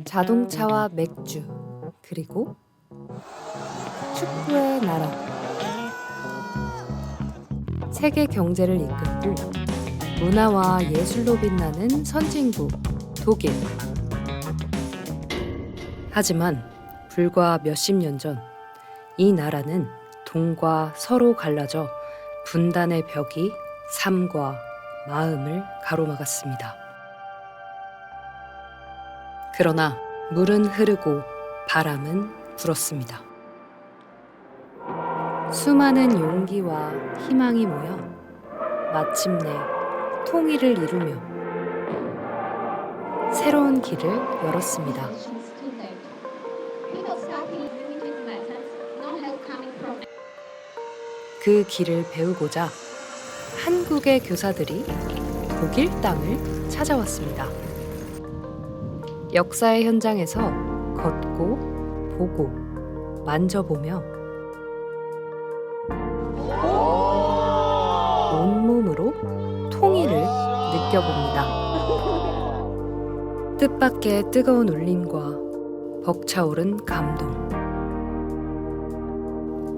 자동차와 맥주, 그리고 축구의 나라. 세계 경제를 이끌고 문화와 예술로 빛나는 선진국 독일. 하지만 불과 몇십 년 전 이 나라는 동과 서로 갈라져 분단의 벽이 삶과 마음을 가로막았습니다. 그러나 물은 흐르고 바람은 불었습니다. 수많은 용기와 희망이 모여 마침내 통일을 이루며 새로운 길을 열었습니다. 그 길을 배우고자 한국의 교사들이 독일 땅을 찾아왔습니다. 역사의 현장에서 걷고 보고 만져보며 온몸으로 통일을 느껴봅니다. 뜻밖의 뜨거운 울림과 벅차오른 감동.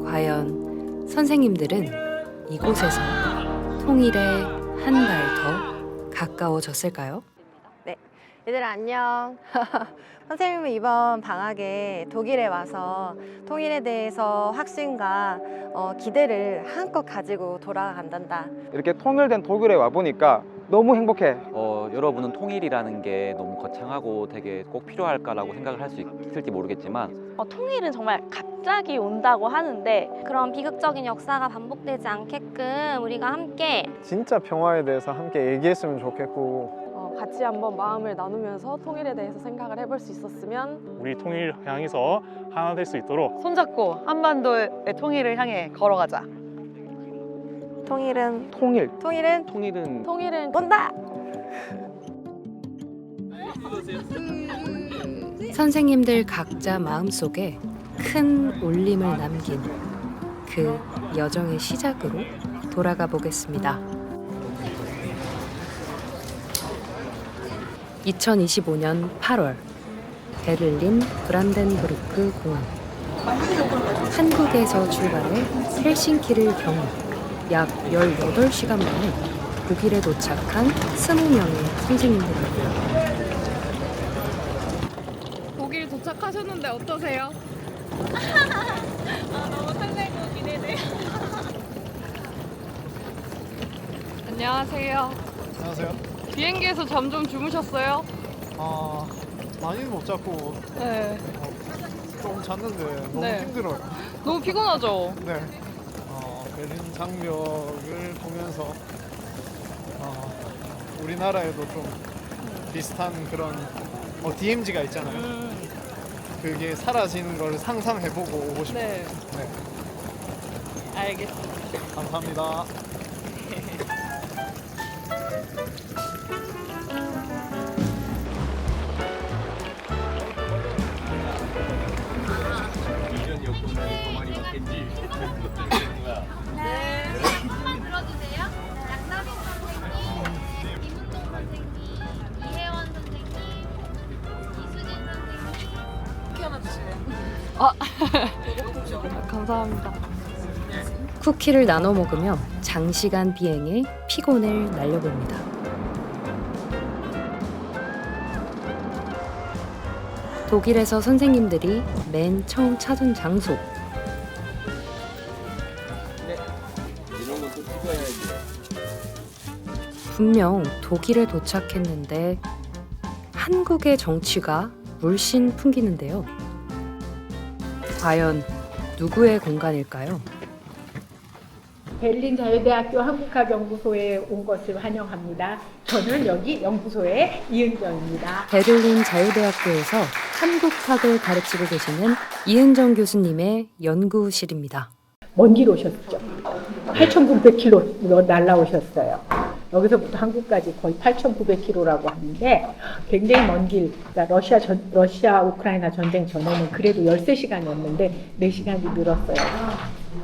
과연 선생님들은 이곳에서 통일에 한 발 더 가까워졌을까요? 네, 얘들아 안녕. 선생님은 이번 방학에 독일에 와서 통일에 대해서 확신과 기대를 한껏 가지고 돌아간단다. 이렇게 통일된 독일에 와보니까 너무 행복해. 여러분은 통일이라는 게 너무 거창하고 되게 꼭 필요할까라고 생각을 할 수 있을지 모르겠지만 통일은 정말 갑자기 온다고 하는데 그런 비극적인 역사가 반복되지 않게끔 우리가 함께 진짜 평화에 대해서 함께 얘기했으면 좋겠고 같이 한번 마음을 나누면서 통일에 대해서 생각을 해볼 수 있었으면 우리 통일을 향해서 하나 될 수 있도록 손잡고 한반도의 통일을 향해 걸어가자. 통일은 통일은 온다! 선생님들 각자 마음속에 큰 울림을 남긴 그 여정의 시작으로 돌아가 보겠습니다. 2025년 8월 베를린 브란덴부르크 공항. 한국에서 출발해 헬싱키를 경유 약 18시간 만에 독일에 도착한 20명의 선생님들입니다. 독일 도착하셨는데 어떠세요? 너무 설레고 기대돼요. 안녕하세요. 안녕하세요. 비행기에서 잠 좀 주무셨어요? 많이는 못 잡고 네. 좀 잤는데 너무 네. 힘들어요. 너무 피곤하죠? 네. 베를린 장벽을 보면서 우리나라에도 좀 비슷한 그런 DMZ가 있잖아요. 그게 사라지는 걸 상상해보고 오고 싶어요. 네. 네. 알겠습니다. 감사합니다. 불러주세요. 양나빈 선생님, 김은동 선생님, 이혜원 선생님, 이수진 선생님. 키워놔주실래요? 감사합니다. 쿠키를 나눠 먹으며 장시간 비행에 피곤을 날려봅니다. 독일에서 선생님들이 맨 처음 찾은 장소. 분명 독일에 도착했는데 한국의 정취가 물씬 풍기는데요. 과연 누구의 공간일까요? 베를린 자유대학교 한국학연구소에 온 것을 환영합니다. 저는 여기 연구소의 이은정입니다. 베를린 자유대학교에서 한국학을 가르치고 계시는 이은정 교수님의 연구실입니다. 먼 길 오셨죠? 8,900km 날라오셨어요. 여기서부터 한국까지 거의 8,900km라고 하는데 굉장히 먼 길, 그러니까 러시아 우크라이나 전쟁 전에는 그래도 13시간이었는데 4시간이 늘었어요.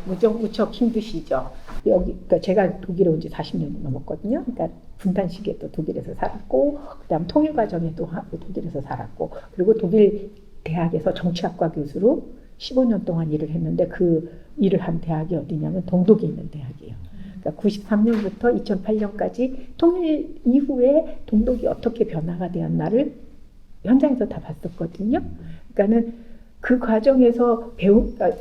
무척 힘드시죠? 그러니까 제가 독일에 온 지 40년 넘었거든요. 그러니까 분단 시기에 또 독일에서 살았고, 그다음 통일 과정에도 독일에서 살았고, 그리고 독일 대학에서 정치학과 교수로 15년 동안 일을 했는데 그 일을 한 대학이 어디냐면 동독에 있는 대학이에요. 그러니까 93년부터 2008년까지 통일 이후에 동독이 어떻게 변화가 되었나를 현장에서 다 봤었거든요. 그러니까는 그 과정에서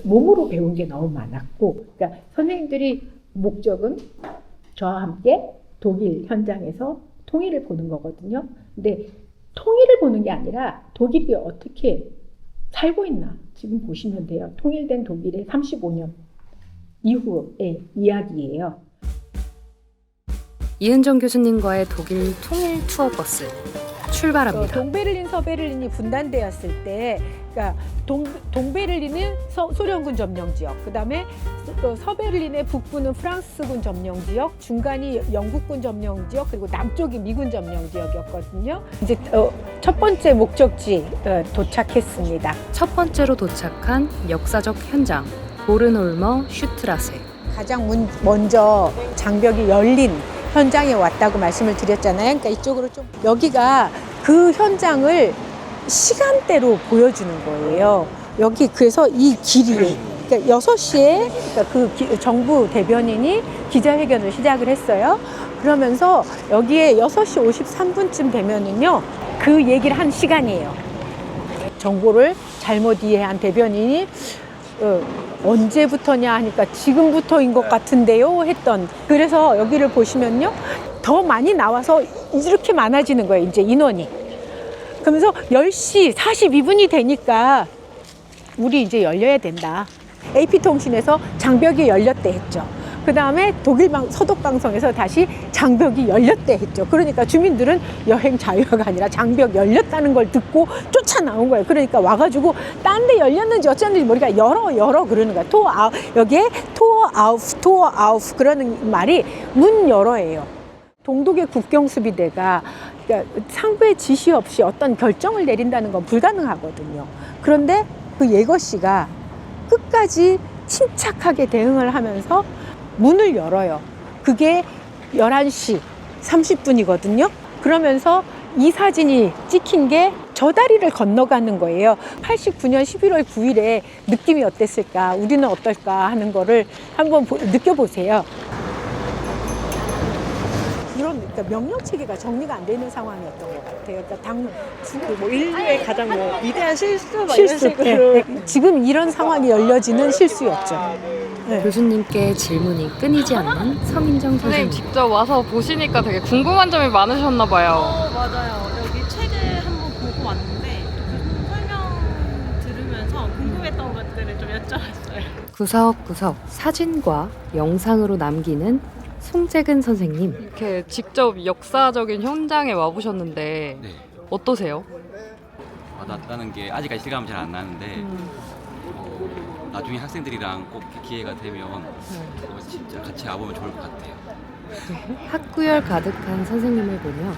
몸으로 배운 게 너무 많았고, 그러니까 선생님들이 목적은 저와 함께 독일 현장에서 통일을 보는 거거든요. 근데 통일을 보는 게 아니라 독일이 어떻게 살고 있나 지금 보시면 돼요. 통일된 독일의 35년 이후의 이야기예요. 이은정 교수님과의 독일 통일 투어 버스 출발합니다. 동베를린, 서베를린이 분단되었을 때, 그러니까 동베를린은 소련군 점령 지역, 그다음에 서베를린의 북부는 프랑스군 점령 지역, 중간이 영국군 점령 지역, 그리고 남쪽이 미군 점령 지역이었거든요. 이제 첫 번째 목적지 도착했습니다. 첫 번째로 도착한 역사적 현장 보른홀머 슈트라세. 가장 먼저 장벽이 열린 현장에 왔다고 말씀을 드렸잖아요. 그러니까 이쪽으로 좀, 여기가 그 현장을 시간대로 보여주는 거예요. 여기 그래서 이 길이, 그러니까 6시에 그러니까 정부 대변인이 기자회견을 시작을 했어요. 그러면서 여기에 6시 53분쯤 되면은요, 그 얘기를 한 시간이에요. 정보를 잘못 이해한 대변인이 언제부터냐 하니까 지금부터인 것 같은데요 했던, 그래서 여기를 보시면요 더 많이 나와서 이렇게 많아지는 거예요, 이제 인원이. 그러면서 10시 42분이 되니까 우리 이제 열려야 된다. AP통신에서 장벽이 열렸대 했죠. 그 다음에 독일 서독방송에서 다시 장벽이 열렸대 했죠. 그러니까 주민들은 여행 자유화가 아니라 장벽 열렸다는 걸 듣고 쫓아 나온 거예요. 그러니까 와가지고 딴 데 열렸는지 어쩌는지 모르니까 열어 그러는 거야. 여기에 토어 아우프 그러는 말이 문 열어예요. 동독의 국경수비대가 그러니까 상부의 지시 없이 어떤 결정을 내린다는 건 불가능하거든요. 그런데 그 예거씨가 끝까지 침착하게 대응을 하면서 문을 열어요. 그게 11시 30분이거든요. 그러면서 이 사진이 찍힌 게 저 다리를 건너가는 거예요. 89년 11월 9일에 느낌이 어땠을까, 우리는 어떨까 하는 거를 한번 느껴보세요. 이런, 그러니까 명령 체계가 정리가 안 되는 상황이었던 것 같아요. 그러니까 뭐 인류의 가장 뭐 위대한 실수 막 실수, 이런 식으로. 네. 지금 이런 상황이 열려지는 실수였죠. 네. 교수님께 질문이 끊이지 않는 성인정 선생님 선생님. 직접 와서 보시니까 되게 궁금한 점이 많으셨나 봐요. 맞아요. 여기 책을 한번 보고 왔는데 교수님 설명 들으면서 궁금했던 것들을 좀 여쭤봤어요. 구석구석 사진과 영상으로 남기는 송재근 선생님. 이렇게 직접 역사적인 현장에 와보셨는데 네. 어떠세요? 와닿았다는 게 아직까지 실감이 잘 안 나는데 나중에 학생들이랑 꼭 기회가 되면 진짜 같이 와보면 좋을 것 같아요. 학구열 가득한 선생님을 보며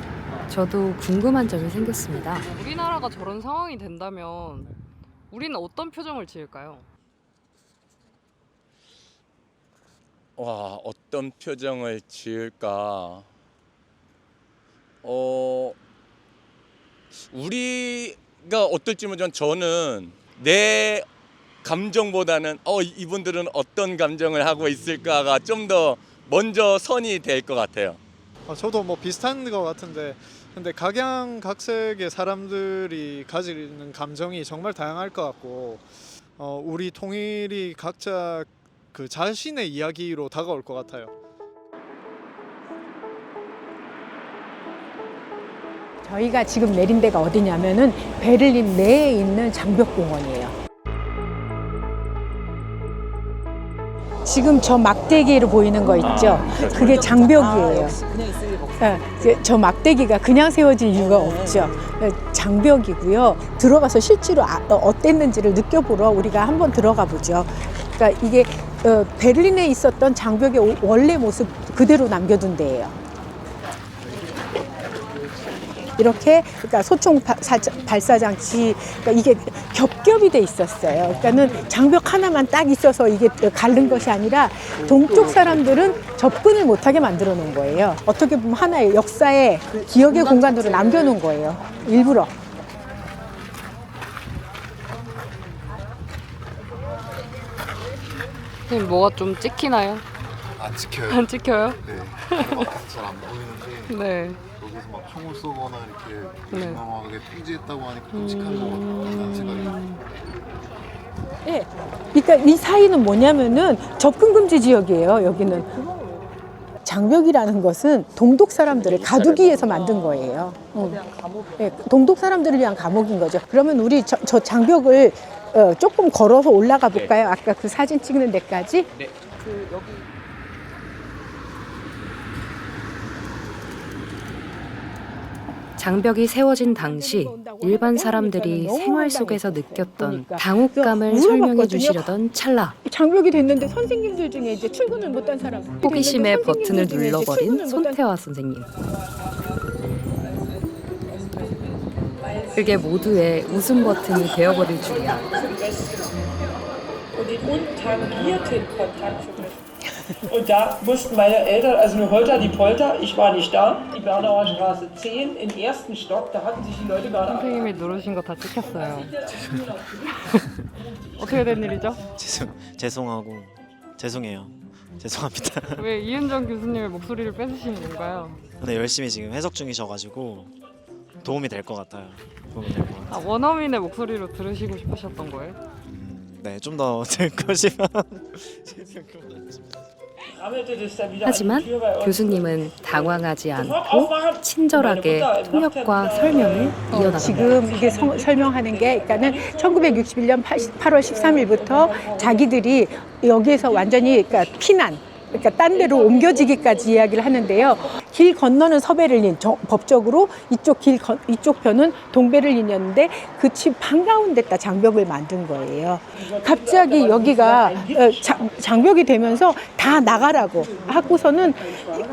저도 궁금한 점이 생겼습니다. 우리나라가 저런 상황이 된다면 우리는 어떤 표정을 지을까요? 와, 어떤 표정을 지을까? 우리가 어떨지 모르지만 저는 내 감정보다는 이분들은 어떤 감정을 하고 있을까가 좀 더 먼저 선이 될 것 같아요. 저도 뭐 비슷한 것 같은데, 근데 각양각색의 사람들이 가지는 감정이 정말 다양할 것 같고, 우리 통일이 각자 그 자신의 이야기로 다가올 것 같아요. 저희가 지금 내린 데가 어디냐면은 베를린 내에 있는 장벽공원이에요. 지금 저 막대기로 보이는 거 있죠? 그게 장벽이에요. 저 막대기가 그냥 세워질 이유가 없죠. 장벽이고요. 들어가서 실제로 어땠는지를 느껴보러 우리가 한번 들어가 보죠. 그러니까 이게 베를린에 있었던 장벽의 원래 모습 그대로 남겨둔 데예요. 이렇게 그러니까 소총 발사 장치 그러니까 이게 겹겹이 돼 있었어요. 그러니까는 장벽 하나만 딱 있어서 이게 가른 것이 아니라 동쪽 사람들은 접근을 못하게 만들어 놓은 거예요. 어떻게 보면 하나의 역사의 기억의 공간으로 남겨놓은 거예요. 일부러. 선생님 뭐가 좀 찍히나요? 안 찍혀요. 안 찍혀요? 네. 잘 안 보이는데 네. 여기서 막 총을 쏘거나 이렇게 네. 무시무시하게 통제했다고 하니까 끔찍한 것 같다는 생각이 예. 그러니까 이 사이는 뭐냐면은 접근 금지 지역이에요. 여기는 장벽이라는 것은 동독 사람들을 가두기 위해서 만든 거예요. 예, 동독 사람들을 위한 감옥인 거죠. 그러면 우리 저 장벽을 조금 걸어서 올라가 볼까요? 아까 그 사진 찍는 데까지. 네. 장벽이 세워진 당시 일반 사람들이 생활 속에서 느꼈던 당혹감을 설명해 주시려던 찰나 장벽이 됐는데 선생님들 중에 이제 출근을 못한 사람 호기심에 버튼을 눌러버린 손태화 선생님. 그게 모두의 웃음 버튼이 되어버릴 줄이야. Und da mussten meine Eltern, also eine Holter die Polter, ich war nicht da, die Bernauer Straße 10 im ersten Stock, da hatten sich die Leute gerade... 선생님이 누르신 거 다 찍혔어요. 어떻게 된 일이죠? 죄송해요. 죄송합니다. 왜 이은정 교수님의 목소리를 뺏으시는 건가요? 근데 열심히 지금 해석 중이셔가지고 도움이 될 것 같아요. 아, 원어민의 목소리로 들으시고 싶으셨던 거예요? 네, 좀 더 듣고 싶어요. 하지만 교수님은 당황하지 않고 친절하게 통역과 설명을 이어나갑니다. 지금 이게 설명하는 게 그러니까는 1961년 8월 13일부터 자기들이 여기에서 완전히 그러니까 피난 그러니까 딴 데로 옮겨지기까지 이야기를 하는데요. 길 건너는 서베를린 법적으로 이쪽 편은 동베를린이었는데 그 집 한가운데다 장벽을 만든 거예요. 갑자기 여기가 장벽이 되면서 다 나가라고 하고서는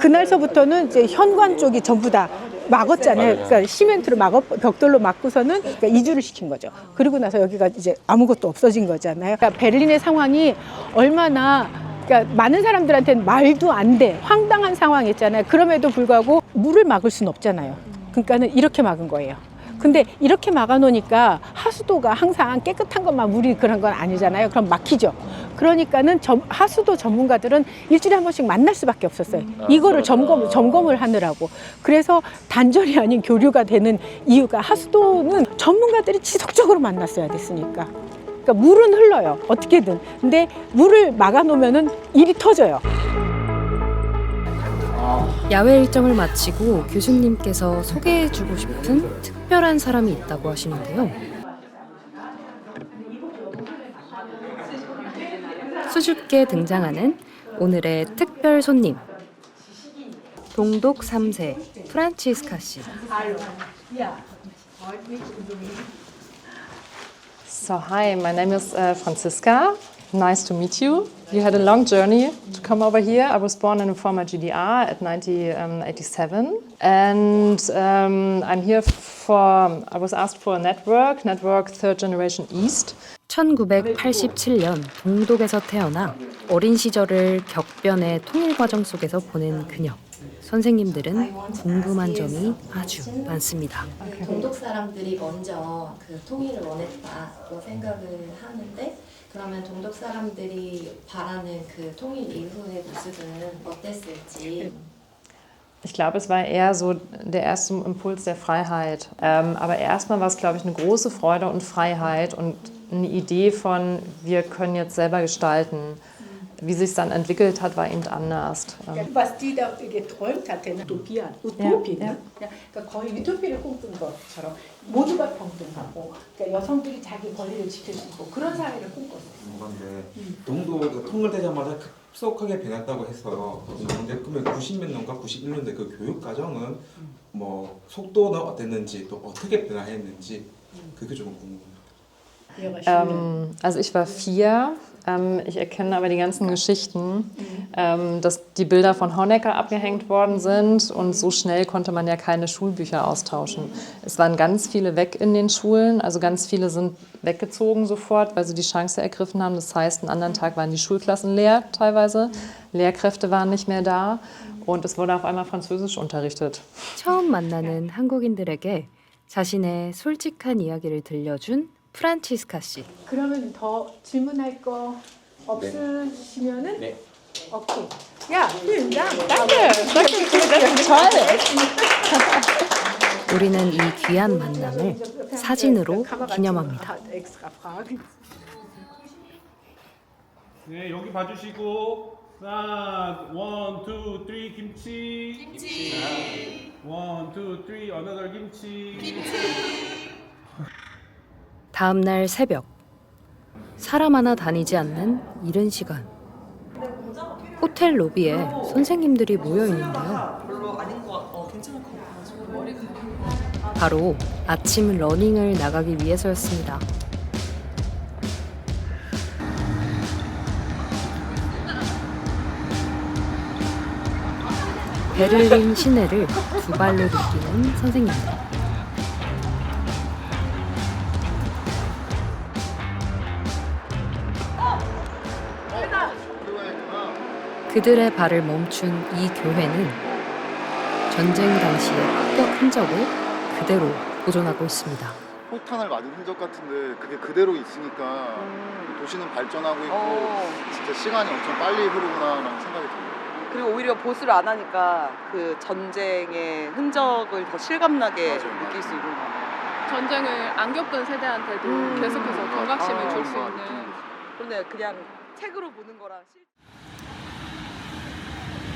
그날서부터는 이제 현관 쪽이 전부 다 막았잖아요. 그러니까 시멘트로 벽돌로 막고서는 그러니까 이주를 시킨 거죠. 그리고 나서 여기가 이제 아무것도 없어진 거잖아요. 그러니까 베를린의 상황이 얼마나 그러니까 많은 사람들한테는 말도 안 돼. 황당한 상황이었잖아요. 그럼에도 불구하고 물을 막을 수는 없잖아요. 그러니까는 이렇게 막은 거예요. 근데 이렇게 막아놓으니까 하수도가 항상 깨끗한 것만 물이 그런 건 아니잖아요. 그럼 막히죠. 그러니까는 하수도 전문가들은 일주일에 한 번씩 만날 수밖에 없었어요. 이거를 점검을 하느라고. 그래서 단절이 아닌 교류가 되는 이유가 하수도는 전문가들이 지속적으로 만났어야 됐으니까. 그러니까 물은 흘러요. 어떻게든. 근데 물을 막아놓으면은 일이 터져요. 야외 일정을 마치고 교수님께서 소개해주고 싶은 특별한 사람이 있다고 하시는데요. 수줍게 등장하는 오늘의 특별 손님. 동독 3세 프란치스카 씨. So hi, my name is Franziska. Nice to meet you. You had a long journey to come over here. I was born in a former GDR at 1987, and I'm here I was asked for a network Third Generation East. 1987년 동독에서 태어나 어린 시절을 격변의 통일 과정 속에서 보낸 그녀. 선생님들은 궁금한 점이 아주 많습니다. 동독 사람들이 먼저 그 통일을 원했다고 생각을 하는데 그러면 동독 사람들이 바라는 그 통일 이후의 모습은 어땠을지. Ich glaube, es war eher so der erste Impuls der Freiheit. Aber erstmal war es, glaube ich, eine große Freude und Freiheit und eine Idee von, wir können jetzt selber gestalten. Wie sich es dann entwickelt hat, war eben anders. Was die da geträumt hatten, Utopien. 그러니까 거의 유토피아를 꿈꾼 것처럼 모두가 평등하고 그러니까 여성들이 자기 권리를 지킬 수 있고 그런 사회를 꿈꿨어요. 그런데 동독 통일되자마자 급속하게 변했다고 했어요. 그런데 그러면 90몇 년과 91년대 그 교육 과정은 뭐 속도는 어땠는지 또 어떻게 변화했는지 그게 좀 궁금해요. Also ich war 4 Ich erkenne aber die ganzen Geschichten, dass die Bilder von Honecker abgehängt worden sind und so schnell konnte man ja keine Schulbücher austauschen. Es waren ganz viele weg in den Schulen, also ganz viele sind weggezogen sofort, weil sie die Chance ergriffen haben. Das heißt, einen anderen Tag waren die Schulklassen leer teilweise, Lehrkräfte waren nicht mehr da und es wurde auf einmal Französisch unterrichtet. 처음 만나는 한국인들에게 자신의 솔직한 이야기를 들려준 프란치스카 씨. 그러면 더 질문할 거 없으시면은 오케이. 야, 우리는 이 귀한 만남을 사진으로 기념합니다. 네, 여기 봐주시고 자, 1, 2, 3 김치. 김치. 1, 2, 3 another 김치. 다음 날 새벽. 사람 하나 다니지 않는 이른 시간. 호텔 로비에 선생님들이 모여 있는데요. 바로 아침 러닝을 나가기 위해서였습니다. 베를린 시내를 두 발로 느끼는 선생님들. 그들의 발을 멈춘 이 교회는 전쟁 당시의 폭격 흔적을 그대로 보존하고 있습니다. 폭탄을 맞은 흔적 같은데 그게 그대로 있으니까 도시는 발전하고 있고 진짜 시간이 엄청 빨리 흐르구나라는 생각이 듭니다. 그리고 오히려 보수를 안 하니까 그 전쟁의 흔적을 더 실감나게 느낄 수 있는 것 같아요. 전쟁을 안 겪은 세대한테도 계속해서 경각심을 줄 수 있는. 그런데 그냥 책으로 보는 거랑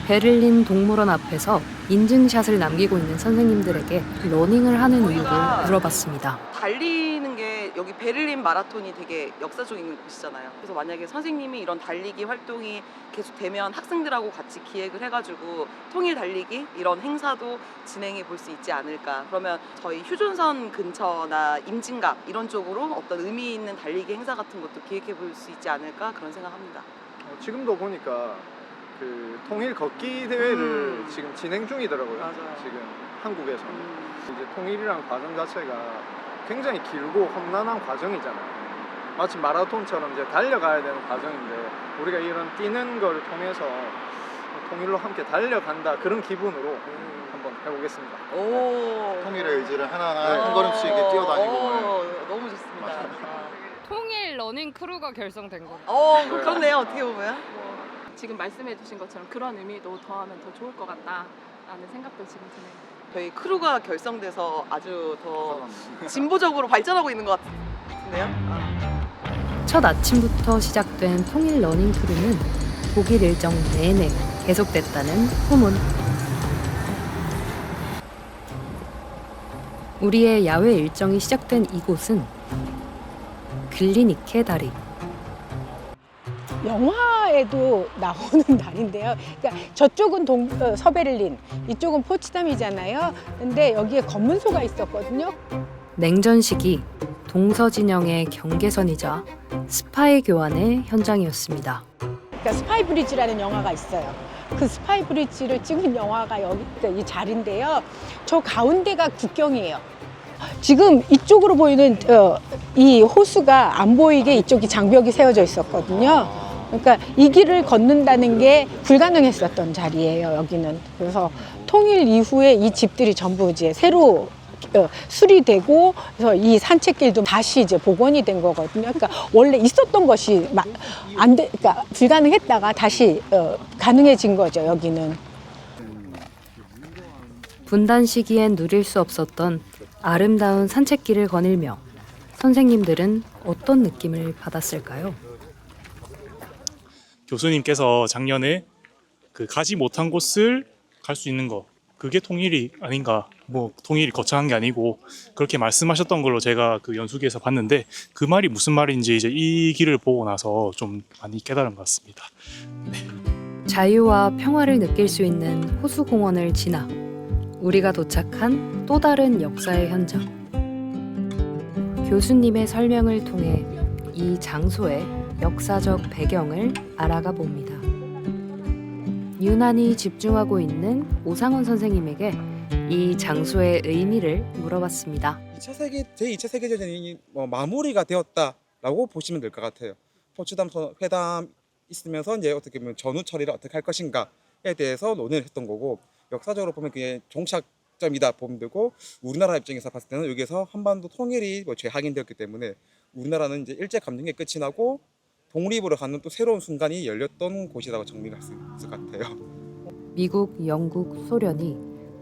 베를린 동물원 앞에서 인증샷을 남기고 있는 선생님들에게 러닝을 하는 이유를 물어봤습니다. 달리는 게 여기 베를린 마라톤이 되게 역사적 있는 곳이잖아요. 그래서 만약에 선생님이 이런 달리기 활동이 계속되면 학생들하고 같이 기획을 해가지고 통일 달리기 이런 행사도 진행해 볼 수 있지 않을까. 그러면 저희 휴전선 근처나 임진각 이런 쪽으로 어떤 의미 있는 달리기 행사 같은 것도 기획해 볼 수 있지 않을까 그런 생각합니다. 지금도 보니까 그 통일 걷기 대회를 지금 진행 중이더라고요. 맞아요. 지금 한국에서 이제 통일이란 과정 자체가 굉장히 길고 험난한 과정이잖아요. 마치 마라톤처럼 이제 달려가야 되는 과정인데 우리가 이런 뛰는 걸 통해서 통일로 함께 달려간다 그런 기분으로 한번 해보겠습니다. 오, 통일의 의지를 하나하나 한 걸음씩 이렇게 뛰어다니고 너무 좋습니다. 통일 러닝 크루가 결성된 거. 그렇네요. 어떻게 보면. 지금 말씀해주신 것처럼 그런 의미도 더하면 더 좋을 것 같다라는 생각도 지금 드네요. 저희 크루가 결성돼서 아주 더 진보적으로 발전하고 있는 것 같은데요. 첫 아침부터 시작된 통일 러닝 크루는 독일 일정 내내 계속됐다는 후문. 우리의 야외 일정이 시작된 이곳은 글리니케 다리. 영화에도 나오는 날인데요. 그러니까 저쪽은 서베를린, 이쪽은 포츠담이잖아요. 근데 여기에 검문소가 있었거든요. 냉전 시기 동서진영의 경계선이자 스파이 교환의 현장이었습니다. 그러니까 스파이 브리지라는 영화가 있어요. 그 스파이 브리지를 찍은 영화가 여기 이 자리인데요. 저 가운데가 국경이에요. 지금 이쪽으로 보이는 이 호수가 안 보이게 이쪽이 장벽이 세워져 있었거든요. 그러니까 이 길을 걷는다는 게 불가능했었던 자리예요, 여기는. 그래서 통일 이후에 이 집들이 전부 이제 새로 수리되고, 그래서 이 산책길도 다시 이제 복원이 된 거거든요. 그러니까 원래 있었던 것이 그러니까 불가능했다가 다시 가능해진 거죠, 여기는. 분단 시기엔 누릴 수 없었던 아름다운 산책길을 거닐며 선생님들은 어떤 느낌을 받았을까요? 교수님께서 작년에 그 가지 못한 곳을 갈 수 있는 거, 그게 통일이 아닌가, 뭐 통일이 거창한 게 아니고 그렇게 말씀하셨던 걸로 제가 그 연수기에서 봤는데 그 말이 무슨 말인지 이제 이 길을 보고 나서 좀 많이 깨달은 것 같습니다. 자유와 평화를 느낄 수 있는 호수공원을 지나 우리가 도착한 또 다른 역사의 현장. 교수님의 설명을 통해 이 장소에 역사적 배경을 알아가 봅니다. 유난히 집중하고 있는 오상원 선생님에게 이 장소의 의미를 물어봤습니다. 제2차 세계대전이 마무리가 되었다라고 보시면 될 것 같아요. 포츠담 회담 있으면서 이제 어떻게 보면 전후 처리를 어떻게 할 것인가에 대해서 논의를 했던 거고, 역사적으로 보면 그게 종착점이다 보면 되고, 우리나라 입장에서 봤을 때는 여기서 한반도 통일이 재확인되었기 때문에 우리나라는 이제 일제 감정의 끝이 나고 독립으로 가는 또 새로운 순간이 열렸던 곳이라고 정리할 수 있을 것 같아요. 미국, 영국, 소련이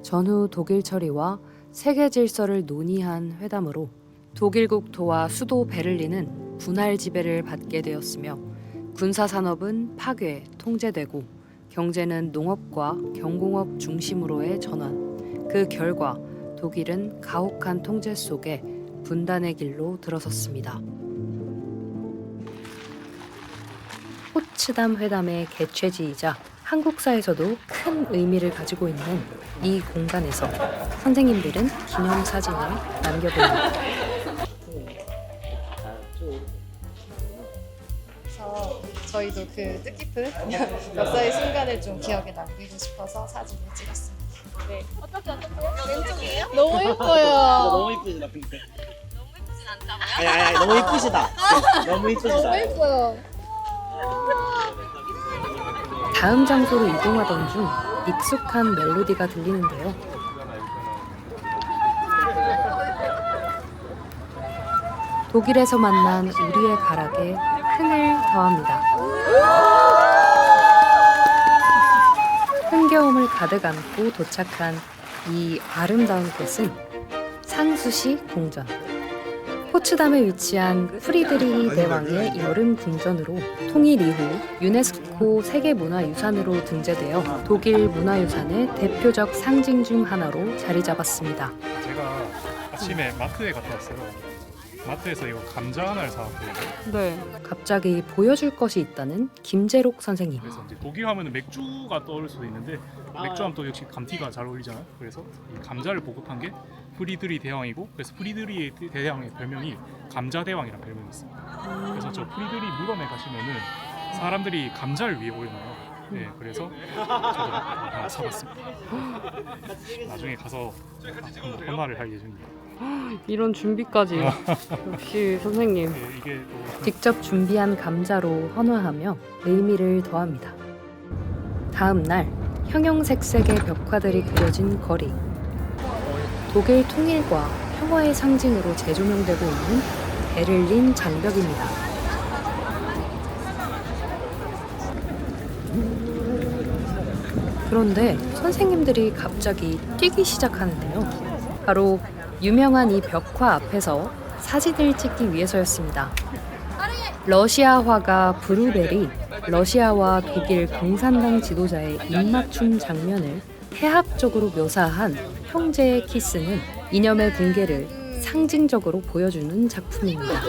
전후 독일 처리와 세계 질서를 논의한 회담으로 독일 국토와 수도 베를린은 분할 지배를 받게 되었으며 군사 산업은 파괴, 통제되고 경제는 농업과 경공업 중심으로의 전환. 그 결과 독일은 가혹한 통제 속에 분단의 길로 들어섰습니다. 포츠담 회담의 개최지이자 한국사에서도 큰 의미를 가지고 있는 이 공간에서 선생님들은 기념사진을 남겨봅니다. 그래서 저희도 그 뜻깊은 역사의 순간을 좀 기억에 남기고 싶어서 사진을 찍었습니다. 네. 어떠세요? 왼쪽이에요? 너무 예뻐요. 너무 이쁘시다 근데. 너무 이쁘진 않다고요? 아니 너무 이쁘시다. 너무 이쁘시다. 너무 예뻐요. 다음 장소로 이동하던 중 익숙한 멜로디가 들리는데요. 독일에서 만난 우리의 가락에 흥을 더합니다. 흥겨움을 가득 안고 도착한 이 아름다운 곳은 상수시 궁전. 포츠담에 위치한 프리드리히 대왕의 여름 궁전으로 통일 이후 유네스코 세계문화유산으로 등재되어 독일 문화유산의 대표적 상징 중 하나로 자리 잡았습니다. 제가 아침에 마트에 갔다 왔어요. 마트에서 이거 감자 하나를 사왔거든요. 네. 갑자기 보여줄 것이 있다는 김재록 선생님. 그래서 이제 독일 하면은 맥주가 떠오를 수도 있는데 맥주하면 또 역시 감튀가 잘 어울리잖아요. 그래서 이 감자를 보급한 게 프리드리 대왕이고, 그래서 프리드리 대왕의 별명이 감자 대왕이라는 별명이 있습니다. 그래서 저 프리드리 물건에 가시면은 사람들이 감자를 위해 올려놔요. 네, 그래서 저도 하나 사봤습니다. 나중에 가서 한번 헌화를 할 예정입니다. 이런 준비까지. 역시 선생님. 네, 이게 또 직접 준비한 감자로 헌화하며 의미를 더합니다. 다음 날 형형색색의 벽화들이 그려진 거리. 독일 통일과 평화의 상징으로 재조명되고 있는 베를린 장벽입니다. 그런데 선생님들이 갑자기 뛰기 시작하는데요. 바로 유명한 이 벽화 앞에서 사진을 찍기 위해서였습니다. 러시아 화가 브루벨이 러시아와 독일 공산당 지도자의 입맞춤 장면을 해학적으로 묘사한 형제의 키스는 이념의 붕괴를 상징적으로 보여주는 작품입니다.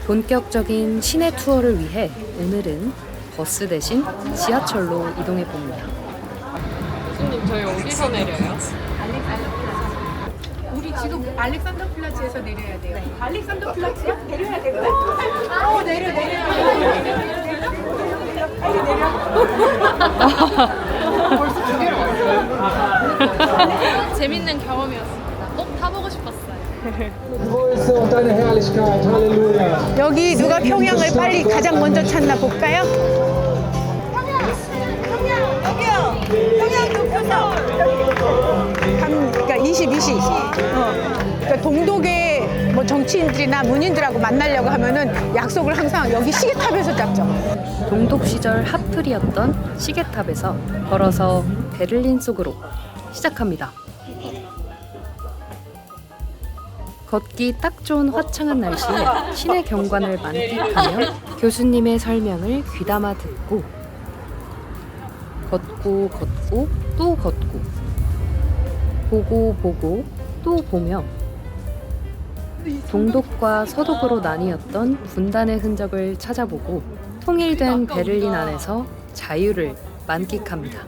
본격적인 시내 투어를 위해 오늘은 버스 대신 지하철로 이동해 봅니다. 교수님 저희 어디서 내려요? 우리 지금 알렉산더 플라츠에서 내려야 돼요. 알렉산더 플라츠요? 내려야 되거든. 내려. 벌써 두 개를 왔어요. 재밌는 경험이었습니다. 꼭 타보고 싶었어요. 여기 누가 평양을 빨리 가장 먼저 찾나 볼까요? 평양 도쿄서. 그러니까 20. 그러니까 동독의 뭐 정치인들이나 문인들하고 만나려고 하면은 약속을 항상 여기 시계탑에서 잡죠. 동독 시절 핫플이었던 시계탑에서 걸어서 베를린 속으로 시작합니다. 걷기 딱 좋은 화창한 날씨에 시내 경관을 만끽하며 교수님의 설명을 귀담아 듣고 걷고 또 걷고 보고 또 보며 동독과 서독으로 나뉘었던 분단의 흔적을 찾아보고 통일된 베를린 안에서 자유를 만끽합니다.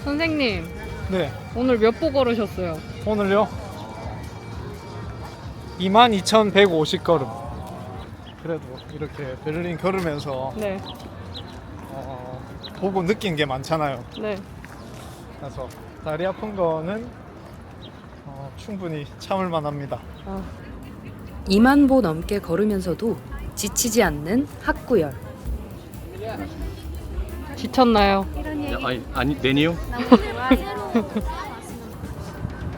선생님. 네. 오늘 몇 보 걸으셨어요? 오늘요? 22,150걸음. 그래도 이렇게 베를린 걸으면서 네. 보고 느낀 게 많잖아요. 네. 그래서 다리 아픈 거는 충분히 참을 만합니다. 2만 보 넘게 걸으면서도 지치지 않는 학구열. 지쳤나요? 아니 내니요?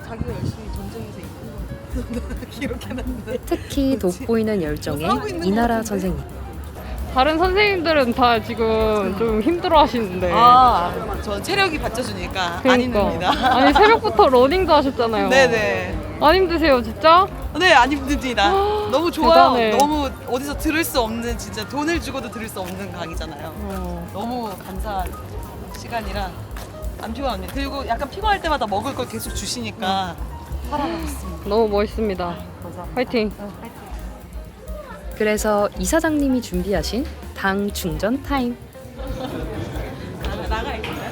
자기가 열심히 전쟁에서 기록해놨는데. 특히 돋보이는 열정의 이나라 선생님. 다른 선생님들은 다 지금 좀 힘들어 하시는데. 전 체력이 받쳐주니까 안 그러니까. 힘듭니다. 아니, 새벽부터 러닝도 하셨잖아요. 네네. 안 힘드세요, 진짜? 네, 안 힘듭니다. 너무 좋아요. 대단해. 너무 어디서 들을 수 없는, 진짜 돈을 주고도 들을 수 없는 강의잖아요. 너무 감사한 시간이라 안 피곤합니다. 그리고 약간 피곤할 때마다 먹을 걸 계속 주시니까 살아가고 있습니다. 너무 멋있습니다. 화이팅. 그래서 이사장님이 준비하신 당 충전 타임. 나가 있어요?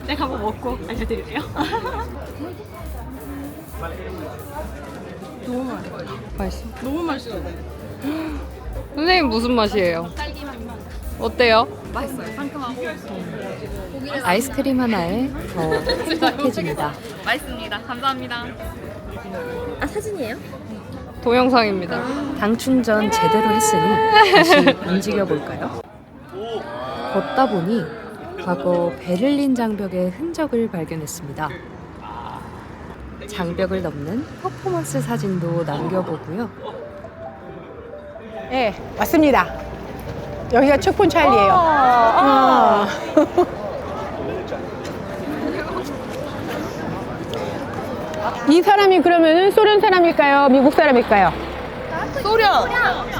제가 한번 먹고 알려드릴게요. 너무 맛있어. 너무 맛있어요. 선생님 무슨 맛이에요? 어때요? 맛있어요. 상큼하고. 아이스크림 하나에 더 행복해집니다. 맛있습니다. 감사합니다. 아, 사진이에요? 동영상입니다. 당 충전 제대로 했으니 다시 움직여 볼까요? 걷다 보니 과거 베를린 장벽의 흔적을 발견했습니다. 장벽을 넘는 퍼포먼스 사진도 남겨보고요. 네, 왔습니다. 여기가 척폰 찰리예요. 이 사람이 그러면은 소련 사람일까요? 미국 사람일까요?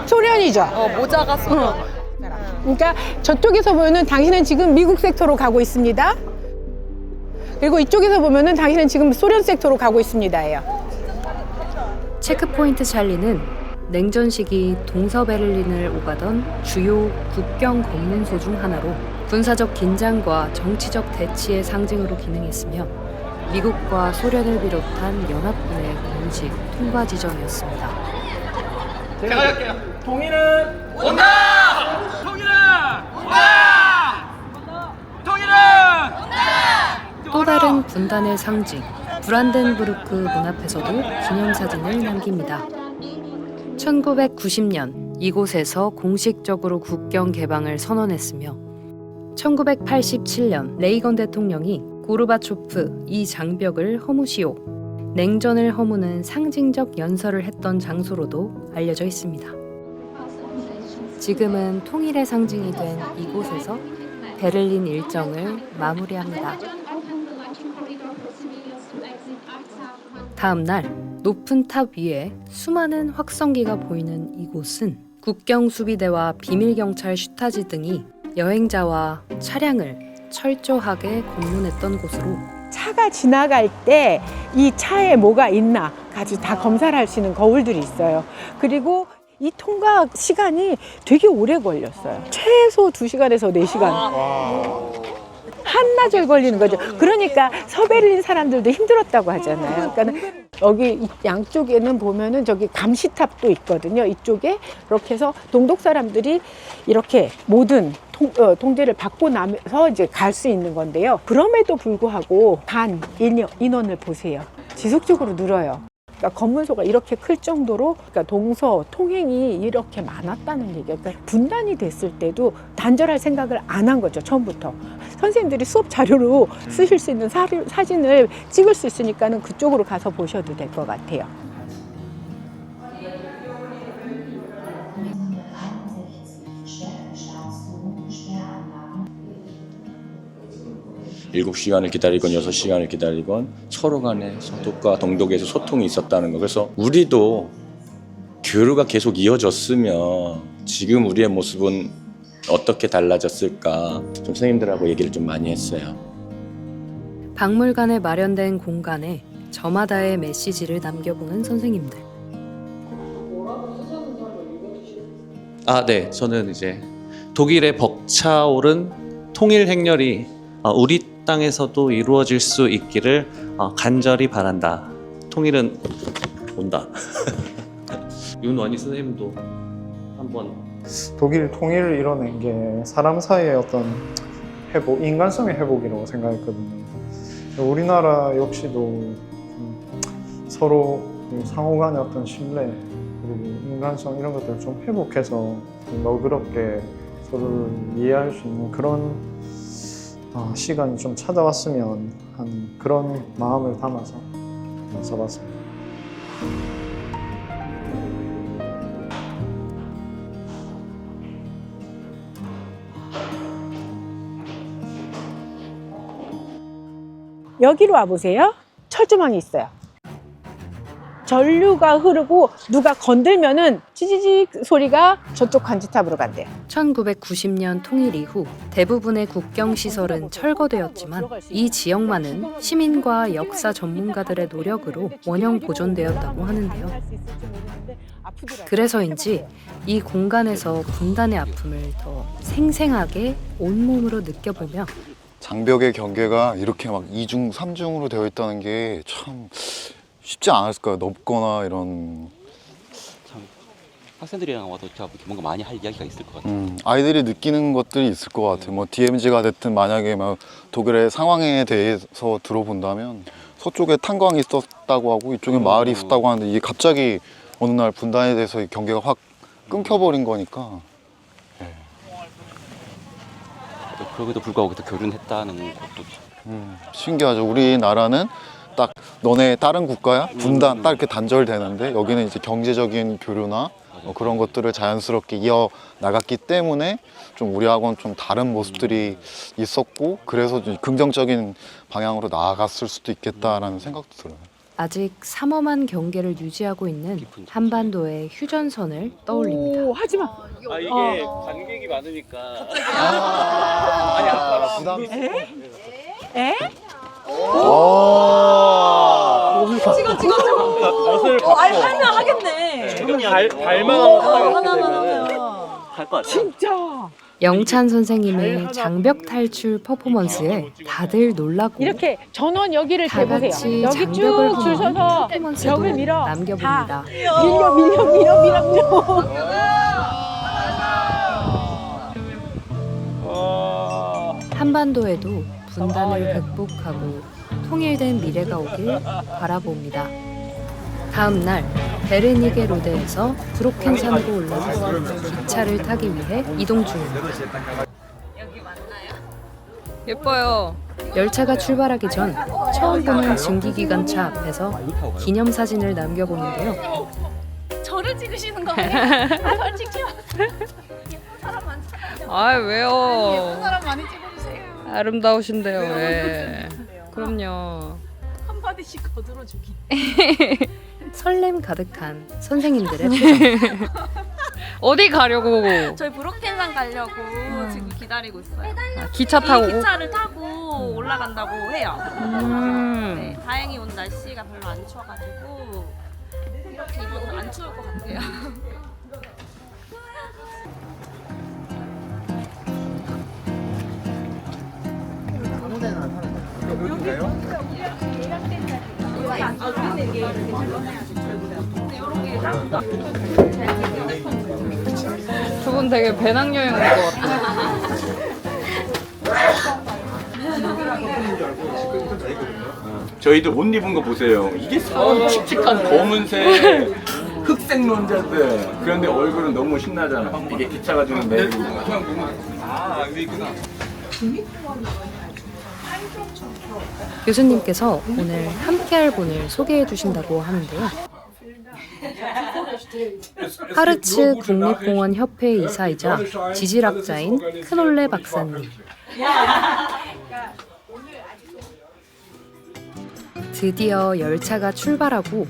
소련이죠. 모자가 소련. 그러니까 저쪽에서 보면은 당신은 지금 미국 섹터로 가고 있습니다. 그리고 이쪽에서 보면은 당신은 지금 소련 섹터로 가고 있습니다예요. 체크포인트 찰리는 냉전 시기 동서베를린을 오가던 주요 국경 검문소 중 하나로 군사적 긴장과 정치적 대치의 상징으로 기능했으며 미국과 소련을 비롯한 연합군의 공식 통과 지점이었습니다. 제가 할게요. 통일은 온다! 통일은 온다! 통일은 온다! 또 다른 분단의 상징 브란덴부르크 문 앞에서도 기념사진을 남깁니다. 1990년 이곳에서 공식적으로 국경 개방을 선언했으며 1987년 레이건 대통령이 고르바초프 이 장벽을 허무시오, 냉전을 허무는 상징적 연설을 했던 장소로도 알려져 있습니다. 지금은 통일의 상징이 된 이곳에서 베를린 일정을 마무리합니다. 다음 날 높은 탑 위에 수많은 확성기가 보이는 이곳은 국경수비대와 비밀경찰 슈타지 등이 여행자와 차량을 철저하게 검문했던 곳으로 차가 지나갈 때 이 차에 뭐가 있나까지 다 검사를 할 수 있는 거울들이 있어요. 그리고 이 통과 시간이 되게 오래 걸렸어요. 최소 2시간에서 4시간. 한나절 걸리는 거죠. 그러니까 서베를린 사람들도 힘들었다고 하잖아요. 그러니까 여기 양쪽에는 보면은 저기 감시탑도 있거든요. 이쪽에 이렇게 해서 동독 사람들이 이렇게 모든 통제를 받고 나면서 이제 갈 수 있는 건데요. 그럼에도 불구하고 단 인원을 보세요. 지속적으로 늘어요. 그러니까 검문소가 이렇게 클 정도로 그러니까 동서 통행이 이렇게 많았다는 얘기예요. 그러니까 분단이 됐을 때도 단절할 생각을 안 한 거죠, 처음부터. 선생님들이 수업 자료로 쓰실 수 있는 사진을 찍을 수 있으니까는 그쪽으로 가서 보셔도 될 것 같아요. 일곱 시간을 기다리건 6시간을 기다리건 서로 간에 서독과 동독에서 소통이 있었다는 거. 그래서 우리도 교류가 계속 이어졌으면 지금 우리의 모습은 어떻게 달라졌을까 좀 선생님들하고 얘기를 좀 많이 했어요. 박물관에 마련된 공간에 저마다의 메시지를 남겨보는 선생님들. 네. 저는 이제 독일의 벅차오른 통일 행렬이 우리 땅에서도 이루어질 수 있기를 간절히 바란다. 통일은 온다. 윤원희 선생님도 한번 독일 통일을 이뤄낸 게 사람 사이의 어떤 회복, 인간성의 회복이라고 생각했거든요. 우리나라 역시도 서로 상호 간의 어떤 신뢰 그리고 인간성 이런 것들을 좀 회복해서 너그럽게 서로를 이해할 수 있는 그런 시간이 좀 찾아왔으면 하는 그런 마음을 담아서 써봤습니다. 여기로 와보세요. 철조망이 있어요. 전류가 흐르고 누가 건들면은 찌지직 소리가 저쪽 간지탑으로 간대요. 1990년 통일 이후 대부분의 국경시설은 철거되었지만 이 지역만은 시민과 역사 전문가들의 노력으로 원형 보존되었다고 하는데요. 그래서인지 이 공간에서 분단의 아픔을 더 생생하게 온몸으로 느껴보며 장벽의 경계가 이렇게 막 2중, 3중으로 되어 있다는 게 참 쉽지 않았을 거예요. 넓거나 이런. 참 학생들이랑 와도 진짜 뭔가 많이 할 이야기가 있을 것 같아요. 아이들이 느끼는 것들이 있을 것 같아요. 뭐 DMZ가 됐든 만약에 막 독일의 상황에 대해서 들어본다면 서쪽에 탄광이 있었다고 하고 이쪽에 마을이 있었다고 하는데 이게 갑자기 어느 날 분단에 대해서 경계가 확 끊겨버린 거니까. 그럼에도 불구하고 또 교류했다는 것도 신기하죠. 우리나라는 딱 너네 다른 국가야? 분단 딱 이렇게 단절되는데 여기는 이제 경제적인 교류나 그런 것들을 자연스럽게 이어나갔기 때문에 좀 우리하고는 좀 다른 모습들이 있었고 그래서 좀 긍정적인 방향으로 나아갔을 수도 있겠다라는 생각도 들어요. 아직 삼엄한 경계를 유지하고 있는 한반도의 휴전선을 떠올립니다. 오, 하지마. 이게 관객이 많으니까. 아니 아까 부담. 에? 찍어. 하면 하겠네. 발만 할것 같아. 진짜. 영찬 선생님의 장벽 탈출 퍼포먼스에 다들 놀라고 이렇게 전원 여기를 다 대보세요. 같이 여기 장벽을 쭉 줄 허문 서서 퍼포먼스도 벽을 밀어. 남겨봅니다. 다 밀어. 한반도에도 분단을 극복하고 통일된 미래가 오길 바라봅니다. 다음 날 베르니게 로데에서 브로켄산으로 올라서 기차를 타기 위해 이동 중입니다. 예뻐요. 열차가 출발하기 전 처음 보는 증기기관차 앞에서 기념사진을 남겨보는데요. 저를 찍으시는 거 아니에요? 저를 찍죠. 예쁜 사람 많죠? 아 왜요? 예쁜 사람 많이 찍어주세요. 아름다우신데요 왜? 그럼요. 한마디씩 거들어주기. 설렘 가득한 선생님들의 표정. 어디 가려고? 저희 브로켄산 가려고 지금 기다리고 있어요. 기차 타고? 이 기차를 타고 올라간다고 해요. 네, 다행히 오늘 날씨가 별로 안 추워가지고 이렇게 입어도 안 추울 것 같아요. 두 분 되게 배낭여행 온 것 같아요. 저희도 옷 입은 거 보세요. 이게 사람 칙칙한 검은색 흑색론자들. 그런데 얼굴은 너무 신나잖아. 이게 기차가 주는 매력이구나. 아, 여기 있구나. 교수님께서 오늘 함께할 분을 소개해 주신다고 하는데요. 하르츠 국립공원 협회 이사이자 지질학자인 크놀레 박사님. 드디어 열차가 출발하고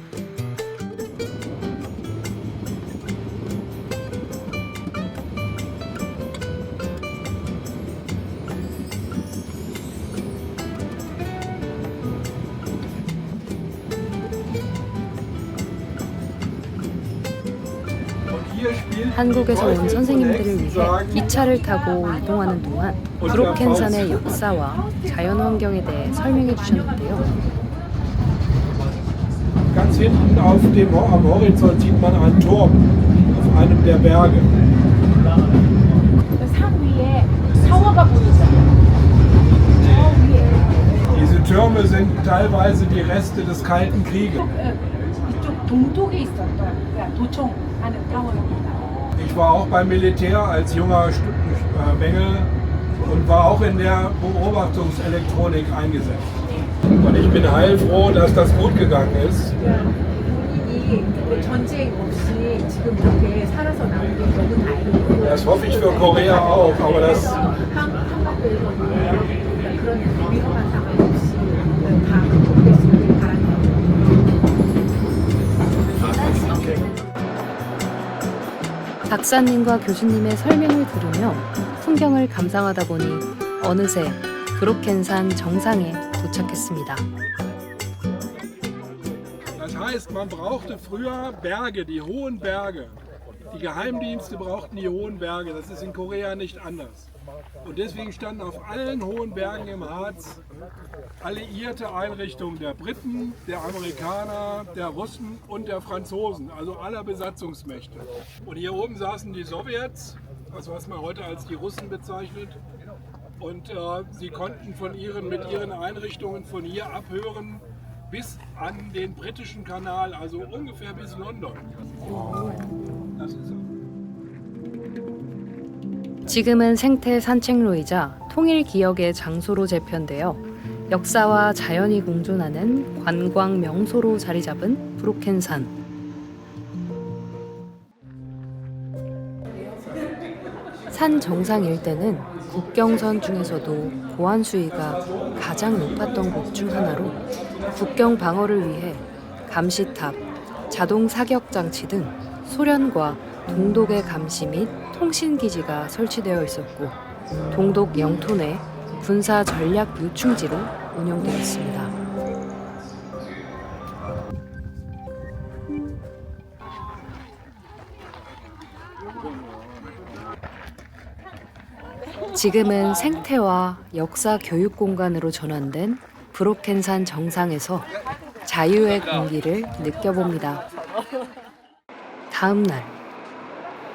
한국에서 온 선생님들을 위해 기차를 타고 이동하는 동안 브로켄산의 역사와 자연환경에 대해 설명해 주셨는데요. Ganz hinten am Horizont sieht man einen Turm auf einem der Berge. 산 위에 성어가 보이잖아요. Diese Türme sind teilweise die Reste des Kalten Krieges. 이쪽 동독에 있었던 도청하는 타워입니다. Ich war auch beim Militär als junger Bengel und war auch in der Beobachtungselektronik eingesetzt. Und ich bin heilfroh, dass das gut gegangen ist. 전쟁 없이 지금 이렇게 살아서 나온 게 너무 다행이고. Das hoffe ich für Korea auch, aber das 한반도에서 그런 위험한 상황 없이 다 극복했으면 바랍니다. 박사님과 교수님의 설명을 들으며 풍경을 감상하다 보니 어느새 브로켄산 정상에 도착했습니다. Das heißt, man brauchte früher Berge, die hohen Berge. Die Geheimdienste brauchten die hohen Berge. Das ist in Korea nicht anders. Und deswegen standen auf allen hohen Bergen im Harz alliierte Einrichtungen der Briten, der Amerikaner, der Russen und der Franzosen, also aller Besatzungsmächte. Und hier oben saßen die Sowjets, also was man heute als die Russen bezeichnet. Und sie konnten mit ihren Einrichtungen von hier abhören bis an den britischen Kanal, also ungefähr bis London. Das ist 지금은 생태 산책로이자 통일 기억의 장소로 재편되어 역사와 자연이 공존하는 관광 명소로 자리 잡은 브로켄산. 산 정상 일대는 국경선 중에서도 고안 수위가 가장 높았던 곳 중 하나로 국경 방어를 위해 감시탑, 자동 사격 장치 등 소련과 동독의 감시 및 통신 기지가 설치되어 있었고 동독 영토 내 군사 전략 요충지로 운영되었습니다. 지금은 생태와 역사 교육 공간으로 전환된 브로켄산 정상에서 자유의 공기를 느껴봅니다. 다음 날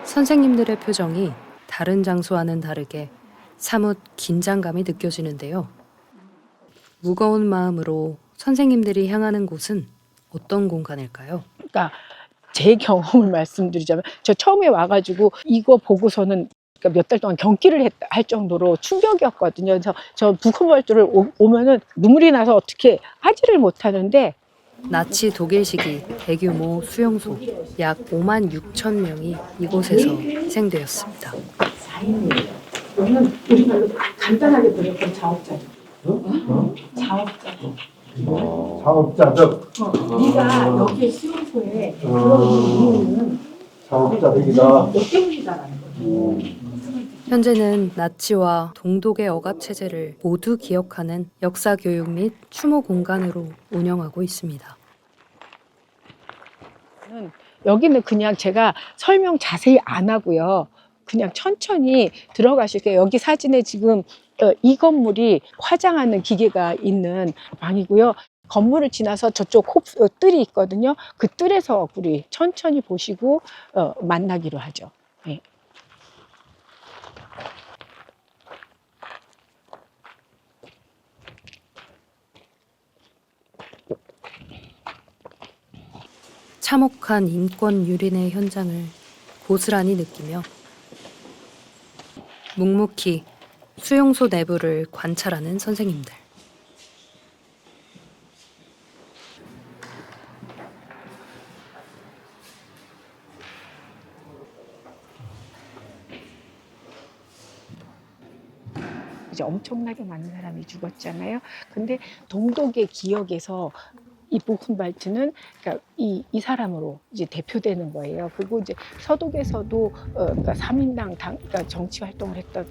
선생님들의 표정이 다른 장소와는 다르게 사뭇 긴장감이 느껴지는데요. 무거운 마음으로 선생님들이 향하는 곳은 어떤 공간일까요? 그러니까 제 경험을 말씀드리자면 저 처음에 와가지고 이거 보고서는 몇 달 동안 경기를 할 정도로 충격이었거든요. 그래서 저 부콘발트를 오면은 눈물이 나서 어떻게 하지를 못하는데 나치 독일 시기 대규모 수용소 약 5만 6천 명이 이곳에서 희생되었습니다. 이거는 우리말로 간단하게 번역한 자업자득. 자업자득. 사업자득. 네가 여기에 수용소에 들어오는 이유는 사업자득이다. 너 때문이다라는 거죠. 현재는 나치와 동독의 억압 체제를 모두 기억하는 역사 교육 및 추모 공간으로 운영하고 있습니다. 여기는 그냥 제가 설명 자세히 안 하고요. 그냥 천천히 들어가실게요. 여기 사진에 지금 이 건물이 화장하는 기계가 있는 방이고요. 건물을 지나서 저쪽 뜰이 있거든요. 그 뜰에서 우리 천천히 보시고 만나기로 하죠. 네. 참혹한 인권 유린의 현장을 고스란히 느끼며 묵묵히 수용소 내부를 관찰하는 선생님들. 이제 엄청나게 많은 사람이 죽었잖아요. 근데 동독의 기억에서 이 부콘발트는 그러니까 이 사람으로 이제 대표되는 거예요. 그리고 이제 서독에서도 그러니까 3인당 그러니까 정치 활동을 했던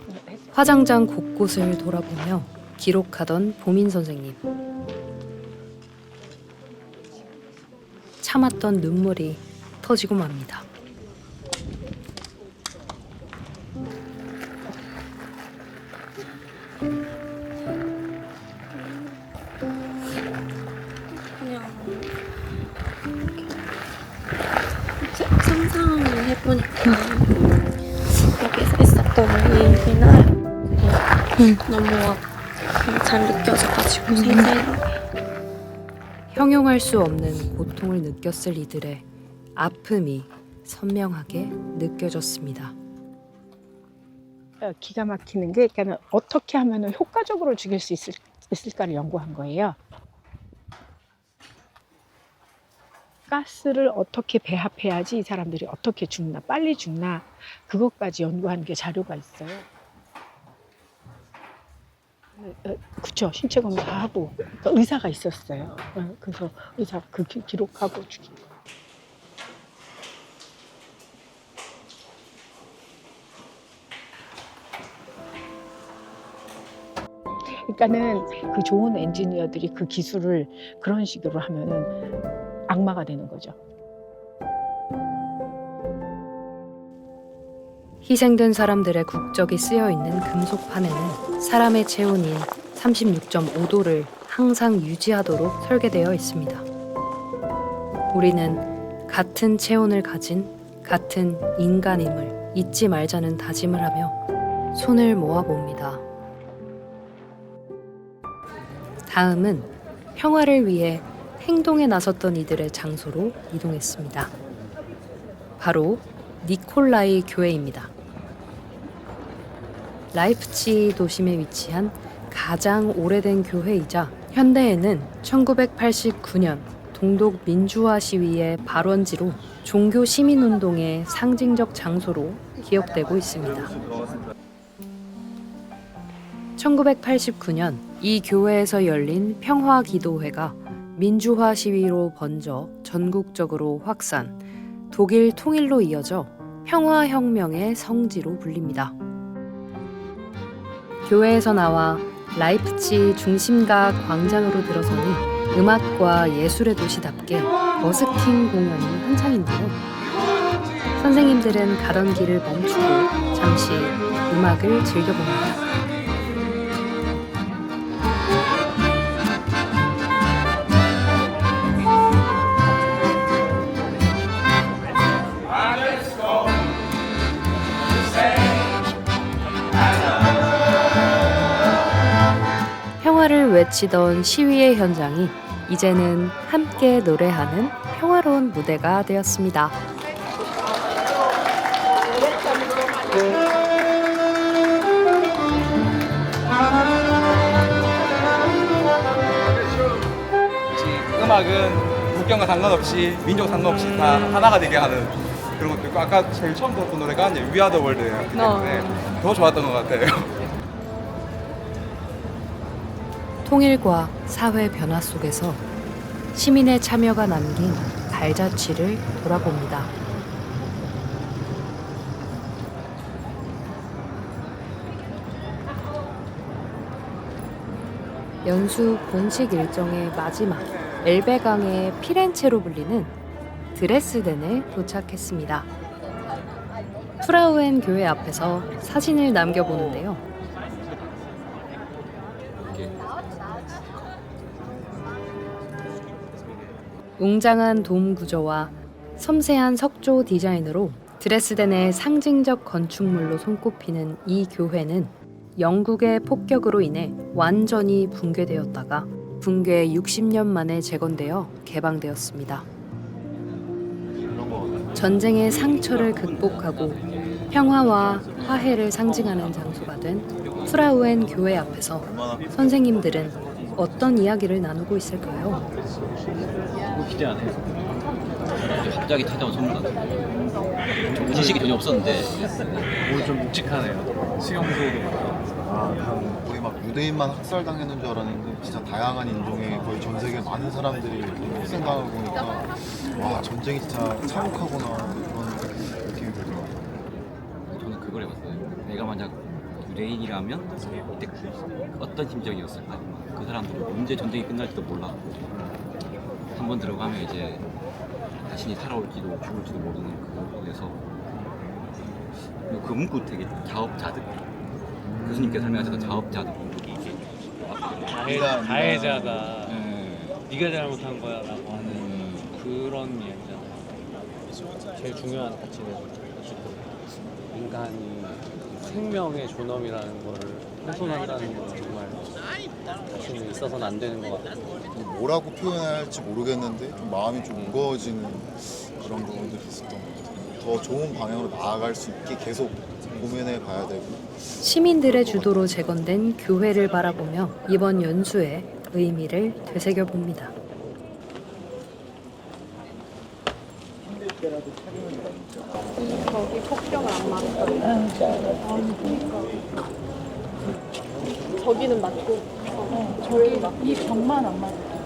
화장장 곳곳을 돌아보며 기록하던 보민 선생님. 참았던 눈물이 터지고 맙니다. 해보니까 여기서 있었던 일이나 너무 잘 느껴져가지고 생생하게. 형용할 수 없는 고통을 느꼈을 이들의 아픔이 선명하게 느껴졌습니다. 기가 막히는 게 그러니까 어떻게 하면 효과적으로 죽일 수 있을까를 연구한 거예요. 가스를 어떻게 배합해야지 이 사람들이 어떻게 죽나, 빨리 죽나, 그것까지 연구한 게 자료가 있어요. 그쵸, 신체 검사하고 그러니까 의사가 있었어요. 그래서 의사 그 기록하고 죽인 거. 그러니까는 그 좋은 엔지니어들이 그 기술을 그런 식으로 하면은 악마가 되는 거죠. 희생된 사람들의 국적이 쓰여 있는 금속판에는 사람의 체온인 36.5도를 항상 유지하도록 설계되어 있습니다. 우리는 같은 체온을 가진 같은 인간임을 잊지 말자는 다짐을 하며 손을 모아봅니다. 다음은 평화를 위해 행동에 나섰던 이들의 장소로 이동했습니다. 바로 니콜라이 교회입니다. 라이프치히 도심에 위치한 가장 오래된 교회이자 현대에는 1989년 동독 민주화 시위의 발원지로 종교 시민운동의 상징적 장소로 기억되고 있습니다. 1989년 이 교회에서 열린 평화기도회가 민주화 시위로 번져 전국적으로 확산, 독일 통일로 이어져 평화혁명의 성지로 불립니다. 교회에서 나와 라이프치히 중심가 광장으로 들어서니 음악과 예술의 도시답게 버스킹 공연이 한창인데요. 선생님들은 가던 길을 멈추고 잠시 음악을 즐겨봅니다. 평화를 외치던 시위의 현장이 이제는 함께 노래하는 평화로운 무대가 되었습니다. 음악은 국경과 상관없이 민족 상관없이 다 하나가 되게 하는 그런 것도 있고 아까 제일 처음 들었던 노래가 이제 We Are The World였기 때문에 더 좋았던 것 같아요. 통일과 사회 변화 속에서 시민의 참여가 남긴 발자취를 돌아봅니다. 연수 공식 일정의 마지막 엘베강의 피렌체로 불리는 드레스덴에 도착했습니다. 프라우엔 교회 앞에서 사진을 남겨보는데요. 웅장한 돔 구조와 섬세한 석조 디자인으로 드레스덴의 상징적 건축물로 손꼽히는 이 교회는 영국의 폭격으로 인해 완전히 붕괴되었다가 붕괴 60년 만에 재건되어 개방되었습니다. 전쟁의 상처를 극복하고 평화와 화해를 상징하는 장소가 된 프라우엔 교회 앞에서 선생님들은 어떤 이야기를 나누고 있을까요? 기대 안 해. 갑자기 찾아온 소문가. 지식이 전혀 없었는데 오늘 좀 묵직하네요. 수용소도 거의 막 유대인만 학살당했는 줄 알았는데 진짜 다양한 인종의 거의 전 세계 많은 사람들이 희생당하고 보니까 와 전쟁이 진짜 참혹하구나 그런 느낌이 들더라고요. 저는 그걸 해봤어요. 내가 만약 유대인이라면 이때 어떤 심정이었을까? 그 사람들은 언제 전쟁이 끝날지도 몰라. 한번 들어가면 이제 자신이 살아올지도 죽을지도 모르는 그곳에서 그 문구 되게 자업자득 교수님께서 설명하셨던 자업자득 문구이 가해자가 네가 잘못한 거야라고 하는 그런 이야기잖아요. 제일 중요한 가치는 어쨌든 인간 생명의 존엄이라는 거를 훼손한다는 건 정말 자신에 있어서는 안 되는 것 같아요. 뭐라고 표현해야 할지 모르겠는데 좀 마음이 좀 무거워지는 그런 부분들이 있었던 것 같아요. 더 좋은 방향으로 나아갈 수 있게 계속 고민해 봐야 되고 시민들의 주도로 재건된 교회를 바라보며 이번 연수의 의미를 되새겨 봅니다. 저기 폭경을 안 맞았다. 저기는 맞고 저기 막 이 벽만 안 맞았다.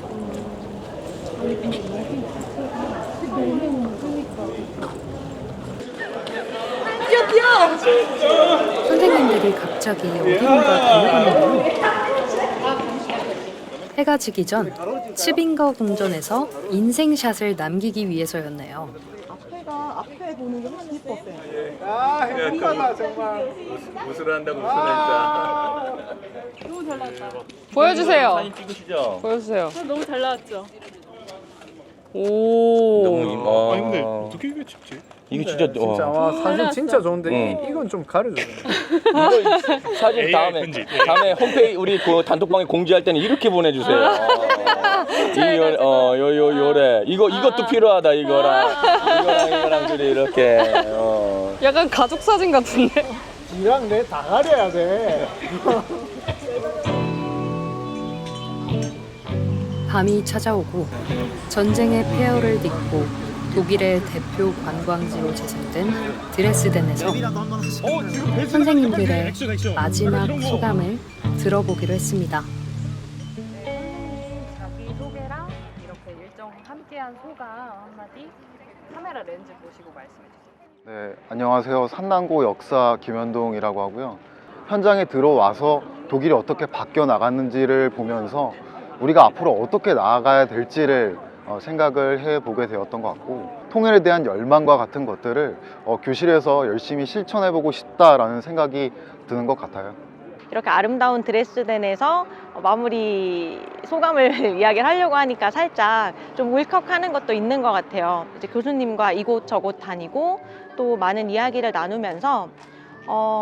선생님들이 갑자기 어디론가 달려가는군요. 해가 지기 전 츠빙거 궁전에서 인생샷을 남기기 위해서였네요. 앞에 보는 게 훨씬 예뻤어요. 아, 행복하다 정말. 웃으러 한다고 웃으라 너무 잘 나왔다. 보여주세요. 사진 찍으시죠? 보여주세요. 너무 잘 나왔죠. 오. 너무 아니 근데 어떻게 이게 찍지? 이거 진짜 진짜 와, 사진 진짜 좋은데 응. 이건 좀 가려줘요. 이거 사진 AI 다음에 편집. 홈페이지 우리 그 단톡방에 공지할 때는 이렇게 보내주세요. 요래 이것도 필요하다 이거랑 둘이 이렇게. 약간 가족 사진 같은데. 이랑 내 다 가려야 돼. 밤이 찾아오고 전쟁의 폐허를 딛고 독일의 대표 관광지로 재생된 드레스덴에서 선생님들의 마지막 소감을 들어보기로 했습니다. 자기소개랑 이렇게 일정 함께한 소감 한마디 카메라 렌즈 보시고 말씀해 주세요. 네, 안녕하세요. 산남고 역사 김현동이라고 하고요. 현장에 들어와서 독일이 어떻게 바뀌어 나갔는지를 보면서 우리가 앞으로 어떻게 나아가야 될지를 생각을 해보게 되었던 것 같고 통일에 대한 열망과 같은 것들을 교실에서 열심히 실천해보고 싶다라는 생각이 드는 것 같아요. 이렇게 아름다운 드레스덴에서 마무리 소감을 이야기를 하려고 하니까 살짝 좀 울컥하는 것도 있는 것 같아요. 이제 교수님과 이곳저곳 다니고 또 많은 이야기를 나누면서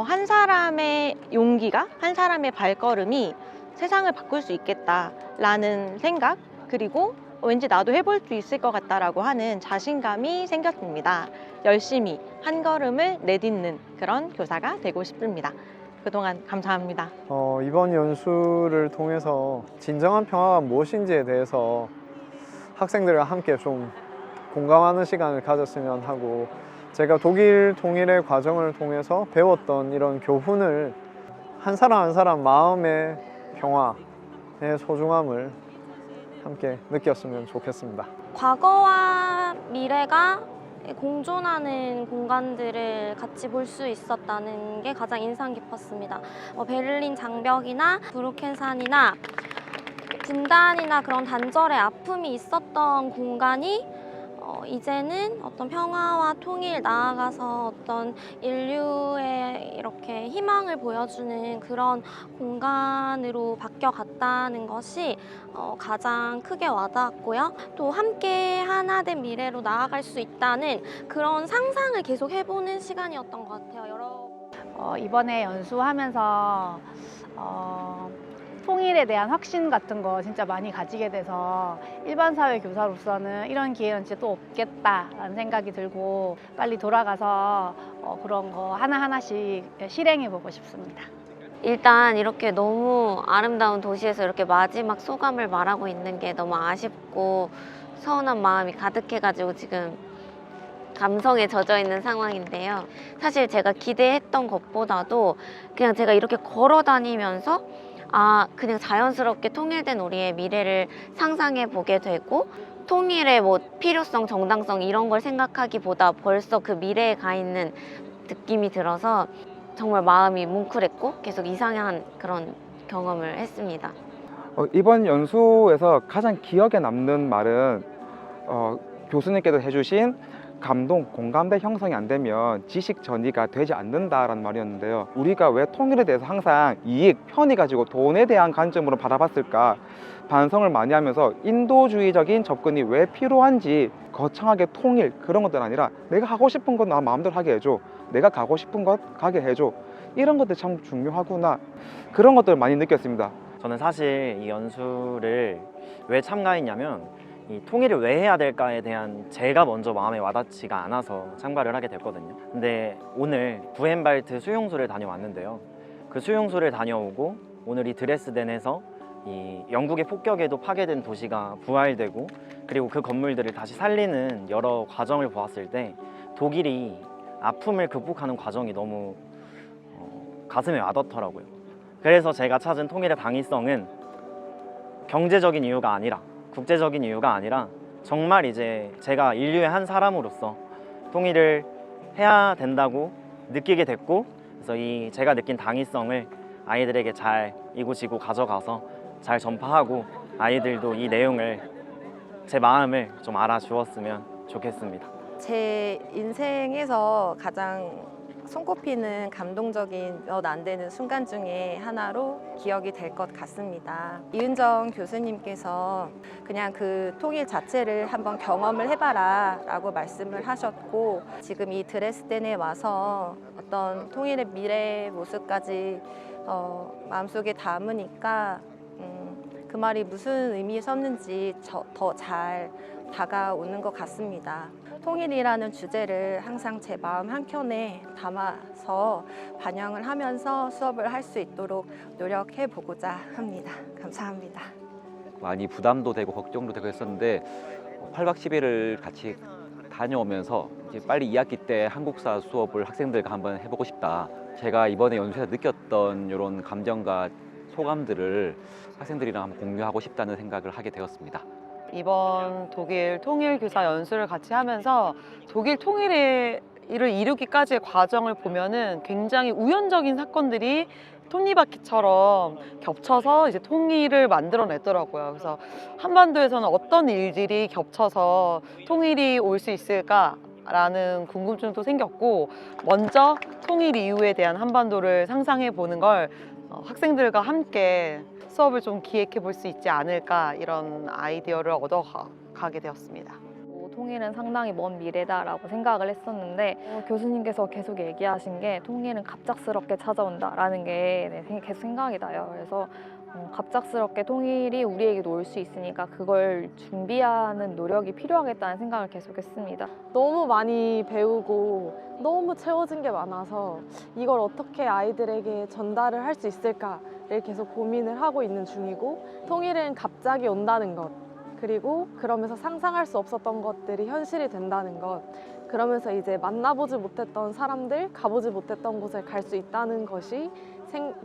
한 사람의 용기가, 한 사람의 발걸음이 세상을 바꿀 수 있겠다라는 생각, 그리고 왠지 나도 해볼 수 있을 것 같다라고 하는 자신감이 생겼습니다. 열심히 한 걸음을 내딛는 그런 교사가 되고 싶습니다. 그동안 감사합니다. 이번 연수를 통해서 진정한 평화가 무엇인지에 대해서 학생들과 함께 좀 공감하는 시간을 가졌으면 하고 제가 독일 통일의 과정을 통해서 배웠던 이런 교훈을 한 사람 한 사람 마음의 평화의 소중함을 함께 느꼈으면 좋겠습니다. 과거와 미래가 공존하는 공간들을 같이 볼 수 있었다는 게 가장 인상 깊었습니다. 베를린 장벽이나 브루켄산이나 분단이나 그런 단절의 아픔이 있었던 공간이 이제는 어떤 평화와 통일, 나아가서 어떤 인류의 이렇게 희망을 보여주는 그런 공간으로 바뀌어갔다는 것이 가장 크게 와닿았고요. 또 함께 하나 된 미래로 나아갈 수 있다는 그런 상상을 계속 해보는 시간이었던 것 같아요. 이번에 연수하면서 통일에 대한 확신 같은 거 진짜 많이 가지게 돼서 일반 사회 교사로서는 이런 기회는 진짜 또 없겠다라는 생각이 들고 빨리 돌아가서 그런 거 하나하나씩 실행해 보고 싶습니다. 일단 이렇게 너무 아름다운 도시에서 이렇게 마지막 소감을 말하고 있는 게 너무 아쉽고 서운한 마음이 가득해가지고 지금 감성에 젖어 있는 상황인데요. 사실 제가 기대했던 것보다도 그냥 제가 이렇게 걸어 다니면서 그냥 자연스럽게 통일된 우리의 미래를 상상해 보게 되고 통일의 필요성, 정당성 이런 걸 생각하기보다 벌써 그 미래에 가 있는 느낌이 들어서 정말 마음이 뭉클했고 계속 이상한 그런 경험을 했습니다. 이번 연수에서 가장 기억에 남는 말은 교수님께서 해주신 감동, 공감대 형성이 안 되면 지식 전이가 되지 않는다라는 말이었는데요. 우리가 왜 통일에 대해서 항상 이익, 편의 가지고 돈에 대한 관점으로 바라봤을까 반성을 많이 하면서 인도주의적인 접근이 왜 필요한지 거창하게 통일 그런 것들 아니라 내가 하고 싶은 건 나 마음대로 하게 해줘. 내가 가고 싶은 곳 가게 해줘. 이런 것들 참 중요하구나. 그런 것들을 많이 느꼈습니다. 저는 사실 이 연수를 왜 참가했냐면 이 통일을 왜 해야 될까에 대한 제가 먼저 마음에 와닿지가 않아서 참가를 하게 됐거든요. 근데 오늘 부헨발트 수용소를 다녀왔는데요. 그 수용소를 다녀오고 오늘 이 드레스덴에서 이 영국의 폭격에도 파괴된 도시가 부활되고 그리고 그 건물들을 다시 살리는 여러 과정을 보았을 때 독일이 아픔을 극복하는 과정이 너무 가슴에 와닿더라고요. 그래서 제가 찾은 통일의 당위성은 경제적인 이유가 아니라 국제적인 이유가 아니라 정말 이제 제가 인류의 한 사람으로서 통일을 해야 된다고 느끼게 됐고 그래서 이 제가 느낀 당위성을 아이들에게 잘 이고지고 가져가서 잘 전파하고 아이들도 이 내용을 제 마음을 좀 알아주었으면 좋겠습니다. 제 인생에서 가장 손꼽히는 감동적인 몇 안 되는 순간 중에 하나로 기억이 될 것 같습니다. 이은정 교수님께서 그냥 그 통일 자체를 한번 경험을 해봐라 라고 말씀을 하셨고 지금 이 드레스덴에 와서 어떤 통일의 미래의 모습까지 마음속에 담으니까 그 말이 무슨 의미였는지 더 잘 다가오는 것 같습니다. 통일이라는 주제를 항상 제 마음 한켠에 담아서 반영을 하면서 수업을 할 수 있도록 노력해 보고자 합니다. 감사합니다. 많이 부담도 되고 걱정도 되고 했었는데 8박 10일을 같이 다녀오면서 이제 빨리 2학기 때 한국사 수업을 학생들과 한번 해보고 싶다. 제가 이번에 연수에서 느꼈던 이런 감정과 소감들을 학생들이랑 한번 공유하고 싶다는 생각을 하게 되었습니다. 이번 독일 통일 교사 연수를 같이 하면서 독일 통일을 이루기까지의 과정을 보면은 굉장히 우연적인 사건들이 톱니바퀴처럼 겹쳐서 이제 통일을 만들어냈더라고요. 그래서 한반도에서는 어떤 일들이 겹쳐서 통일이 올 수 있을까라는 궁금증도 생겼고 먼저 통일 이후에 대한 한반도를 상상해 보는 걸 학생들과 함께 수업을 좀 기획해 볼 수 있지 않을까 이런 아이디어를 얻어가게 되었습니다. 통일은 상당히 먼 미래다라고 생각을 했었는데 교수님께서 계속 얘기하신 게 통일은 갑작스럽게 찾아온다라는 게 계속 생각이 나요. 그래서 갑작스럽게 통일이 우리에게도 올 수 있으니까 그걸 준비하는 노력이 필요하겠다는 생각을 계속했습니다. 너무 많이 배우고 너무 채워진 게 많아서 이걸 어떻게 아이들에게 전달을 할 수 있을까를 계속 고민을 하고 있는 중이고 통일은 갑자기 온다는 것 그리고 그러면서 상상할 수 없었던 것들이 현실이 된다는 것 그러면서 이제 만나보지 못했던 사람들, 가보지 못했던 곳에 갈 수 있다는 것이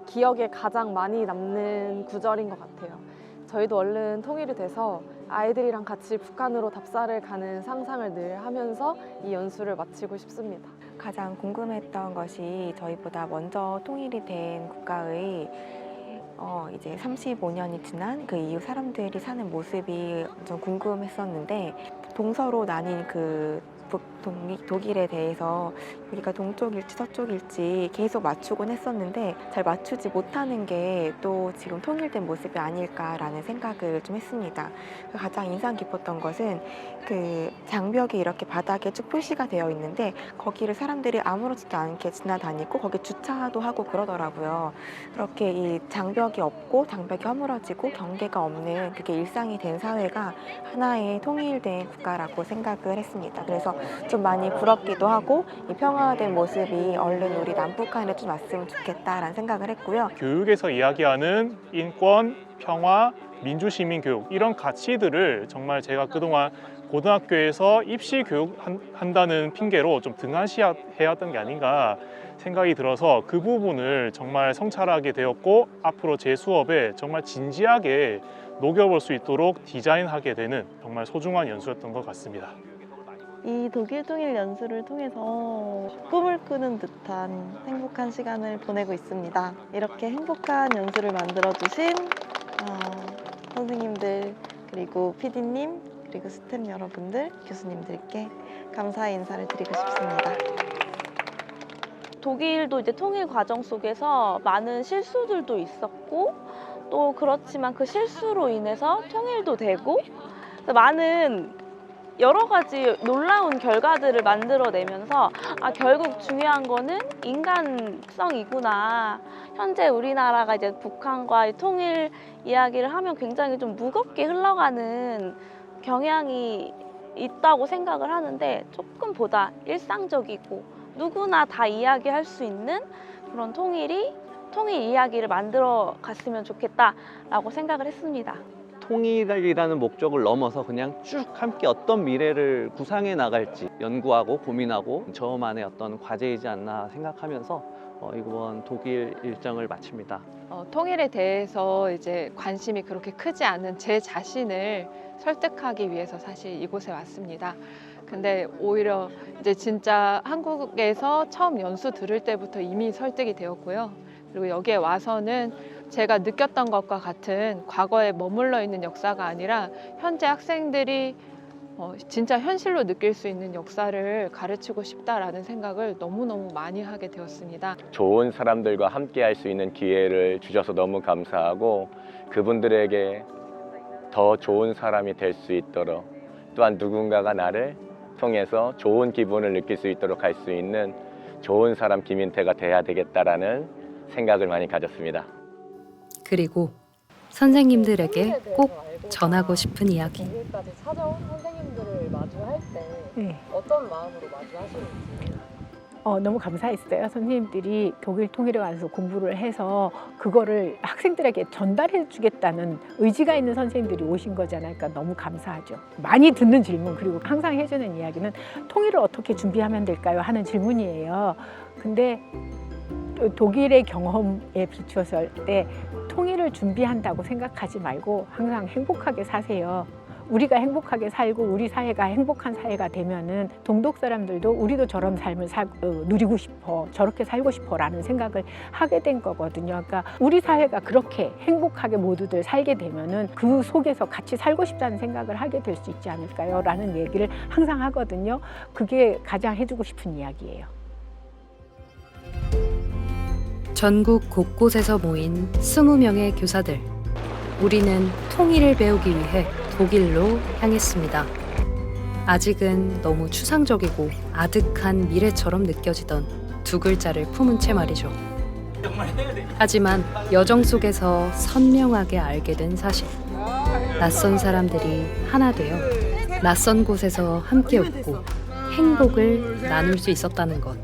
기억에 가장 많이 남는 구절인 것 같아요. 저희도 얼른 통일이 돼서 아이들이랑 같이 북한으로 답사를 가는 상상을 늘 하면서 이 연수를 마치고 싶습니다. 가장 궁금했던 것이 저희보다 먼저 통일이 된 국가의 이제 35년이 지난 그 이후 사람들이 사는 모습이 좀 궁금했었는데 동서로 나뉜 그 독일에 대해서 여기가 동쪽일지 서쪽일지 계속 맞추곤 했었는데 잘 맞추지 못하는 게 또 지금 통일된 모습이 아닐까라는 생각을 좀 했습니다. 가장 인상 깊었던 것은 그 장벽이 이렇게 바닥에 쭉 표시가 되어 있는데 거기를 사람들이 아무렇지도 않게 지나다니고 거기 주차도 하고 그러더라고요. 그렇게 이 장벽이 없고 장벽이 허물어지고 경계가 없는 그게 일상이 된 사회가 하나의 통일된 국가라고 생각을 했습니다. 그래서 좀 많이 부럽기도 하고 이 평화된 모습이 얼른 우리 남북한에 좀 왔으면 좋겠다라는 생각을 했고요. 교육에서 이야기하는 인권, 평화, 민주시민교육 이런 가치들을 정말 제가 그동안 고등학교에서 입시 교육한다는 핑계로 좀 등한시했던 게 아닌가 생각이 들어서 그 부분을 정말 성찰하게 되었고 앞으로 제 수업에 정말 진지하게 녹여볼 수 있도록 디자인하게 되는 정말 소중한 연수였던 것 같습니다. 이 독일 통일 연수를 통해서 꿈을 꾸는 듯한 행복한 시간을 보내고 있습니다. 이렇게 행복한 연수를 만들어주신 선생님들 그리고 PD님 그리고 스태프 여러분들, 교수님들께 감사의 인사를 드리고 싶습니다. 독일도 이제 통일 과정 속에서 많은 실수들도 있었고 또 그렇지만 그 실수로 인해서 통일도 되고 많은 여러 가지 놀라운 결과들을 만들어내면서 결국 중요한 거는 인간성이구나. 현재 우리나라가 이제 북한과의 통일 이야기를 하면 굉장히 좀 무겁게 흘러가는 경향이 있다고 생각을 하는데 조금보다 일상적이고 누구나 다 이야기할 수 있는 그런 통일 이야기를 만들어 갔으면 좋겠다라고 생각을 했습니다. 통일이라는 목적을 넘어서 그냥 쭉 함께 어떤 미래를 구상해 나갈지 연구하고 고민하고 저만의 어떤 과제이지 않나 생각하면서 이번 독일 일정을 마칩니다. 통일에 대해서 이제 관심이 그렇게 크지 않은 제 자신을 설득하기 위해서 사실 이곳에 왔습니다. 근데 오히려 이제 진짜 한국에서 처음 연수 들을 때부터 이미 설득이 되었고요. 그리고 여기에 와서는 제가 느꼈던 것과 같은 과거에 머물러 있는 역사가 아니라 현재 학생들이 진짜 현실로 느낄 수 있는 역사를 가르치고 싶다라는 생각을 너무너무 많이 하게 되었습니다. 좋은 사람들과 함께 할 수 있는 기회를 주셔서 너무 감사하고 그분들에게 더 좋은 사람이 될 수 있도록 또한 누군가가 나를 통해서 좋은 기분을 느낄 수 있도록 할 수 있는 좋은 사람 김인태가 돼야 되겠다라는 생각을 많이 가졌습니다. 그리고 선생님들에게 꼭 전하고 싶은 이야기. 여기까지 찾아온 선생님들을 마주할 때 어떤 마음으로 마주하시는지. 너무 감사했어요. 선생님들이 독일 통일에 와서 공부를 해서 그거를 학생들에게 전달해 주겠다는 의지가 있는 선생님들이 오신 거잖아요. 그러니까 너무 감사하죠. 많이 듣는 질문, 그리고 항상 해주는 이야기는 통일을 어떻게 준비하면 될까요? 하는 질문이에요. 근데 독일의 경험에 비추어서 할 때 통일을 준비한다고 생각하지 말고 항상 행복하게 사세요. 우리가 행복하게 살고 우리 사회가 행복한 사회가 되면은 동독 사람들도 우리도 저런 삶을 누리고 싶어, 저렇게 살고 싶어라는 생각을 하게 된 거거든요. 그러니까 우리 사회가 그렇게 행복하게 모두들 살게 되면은 그 속에서 같이 살고 싶다는 생각을 하게 될 수 있지 않을까요? 라는 얘기를 항상 하거든요. 그게 가장 해주고 싶은 이야기예요. 전국 곳곳에서 모인 20명의 교사들. 우리는 통일을 배우기 위해 독일로 향했습니다. 아직은 너무 추상적이고 아득한 미래처럼 느껴지던 두 글자를 품은 채 말이죠. 하지만 여정 속에서 선명하게 알게 된 사실. 낯선 사람들이 하나 되어 낯선 곳에서 함께 웃고 행복을 나눌 수 있었다는 것.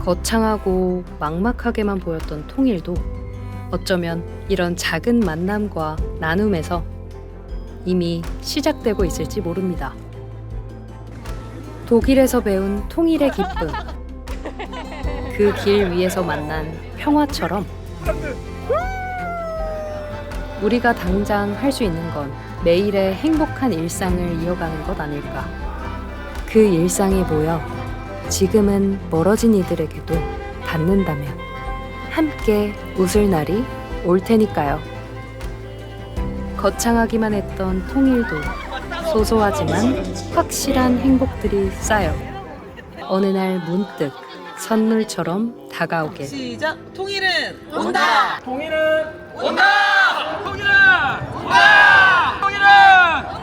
거창하고 막막하게만 보였던 통일도 어쩌면 이런 작은 만남과 나눔에서 이미 시작되고 있을지 모릅니다. 독일에서 배운 통일의 기쁨, 그 길 위에서 만난 평화처럼 우리가 당장 할 수 있는 건 매일의 행복한 일상을 이어가는 것 아닐까. 그 일상에 모여 지금은 멀어진 이들에게도 닿는다면 함께 웃을 날이 올 테니까요. 거창하기만 했던 통일도 소소하지만 확실한 행복들이 쌓여 어느 날 문득 선물처럼 다가오게. 시작. 통일은 온다. 통일은 온다. 통일은 온다. 통일은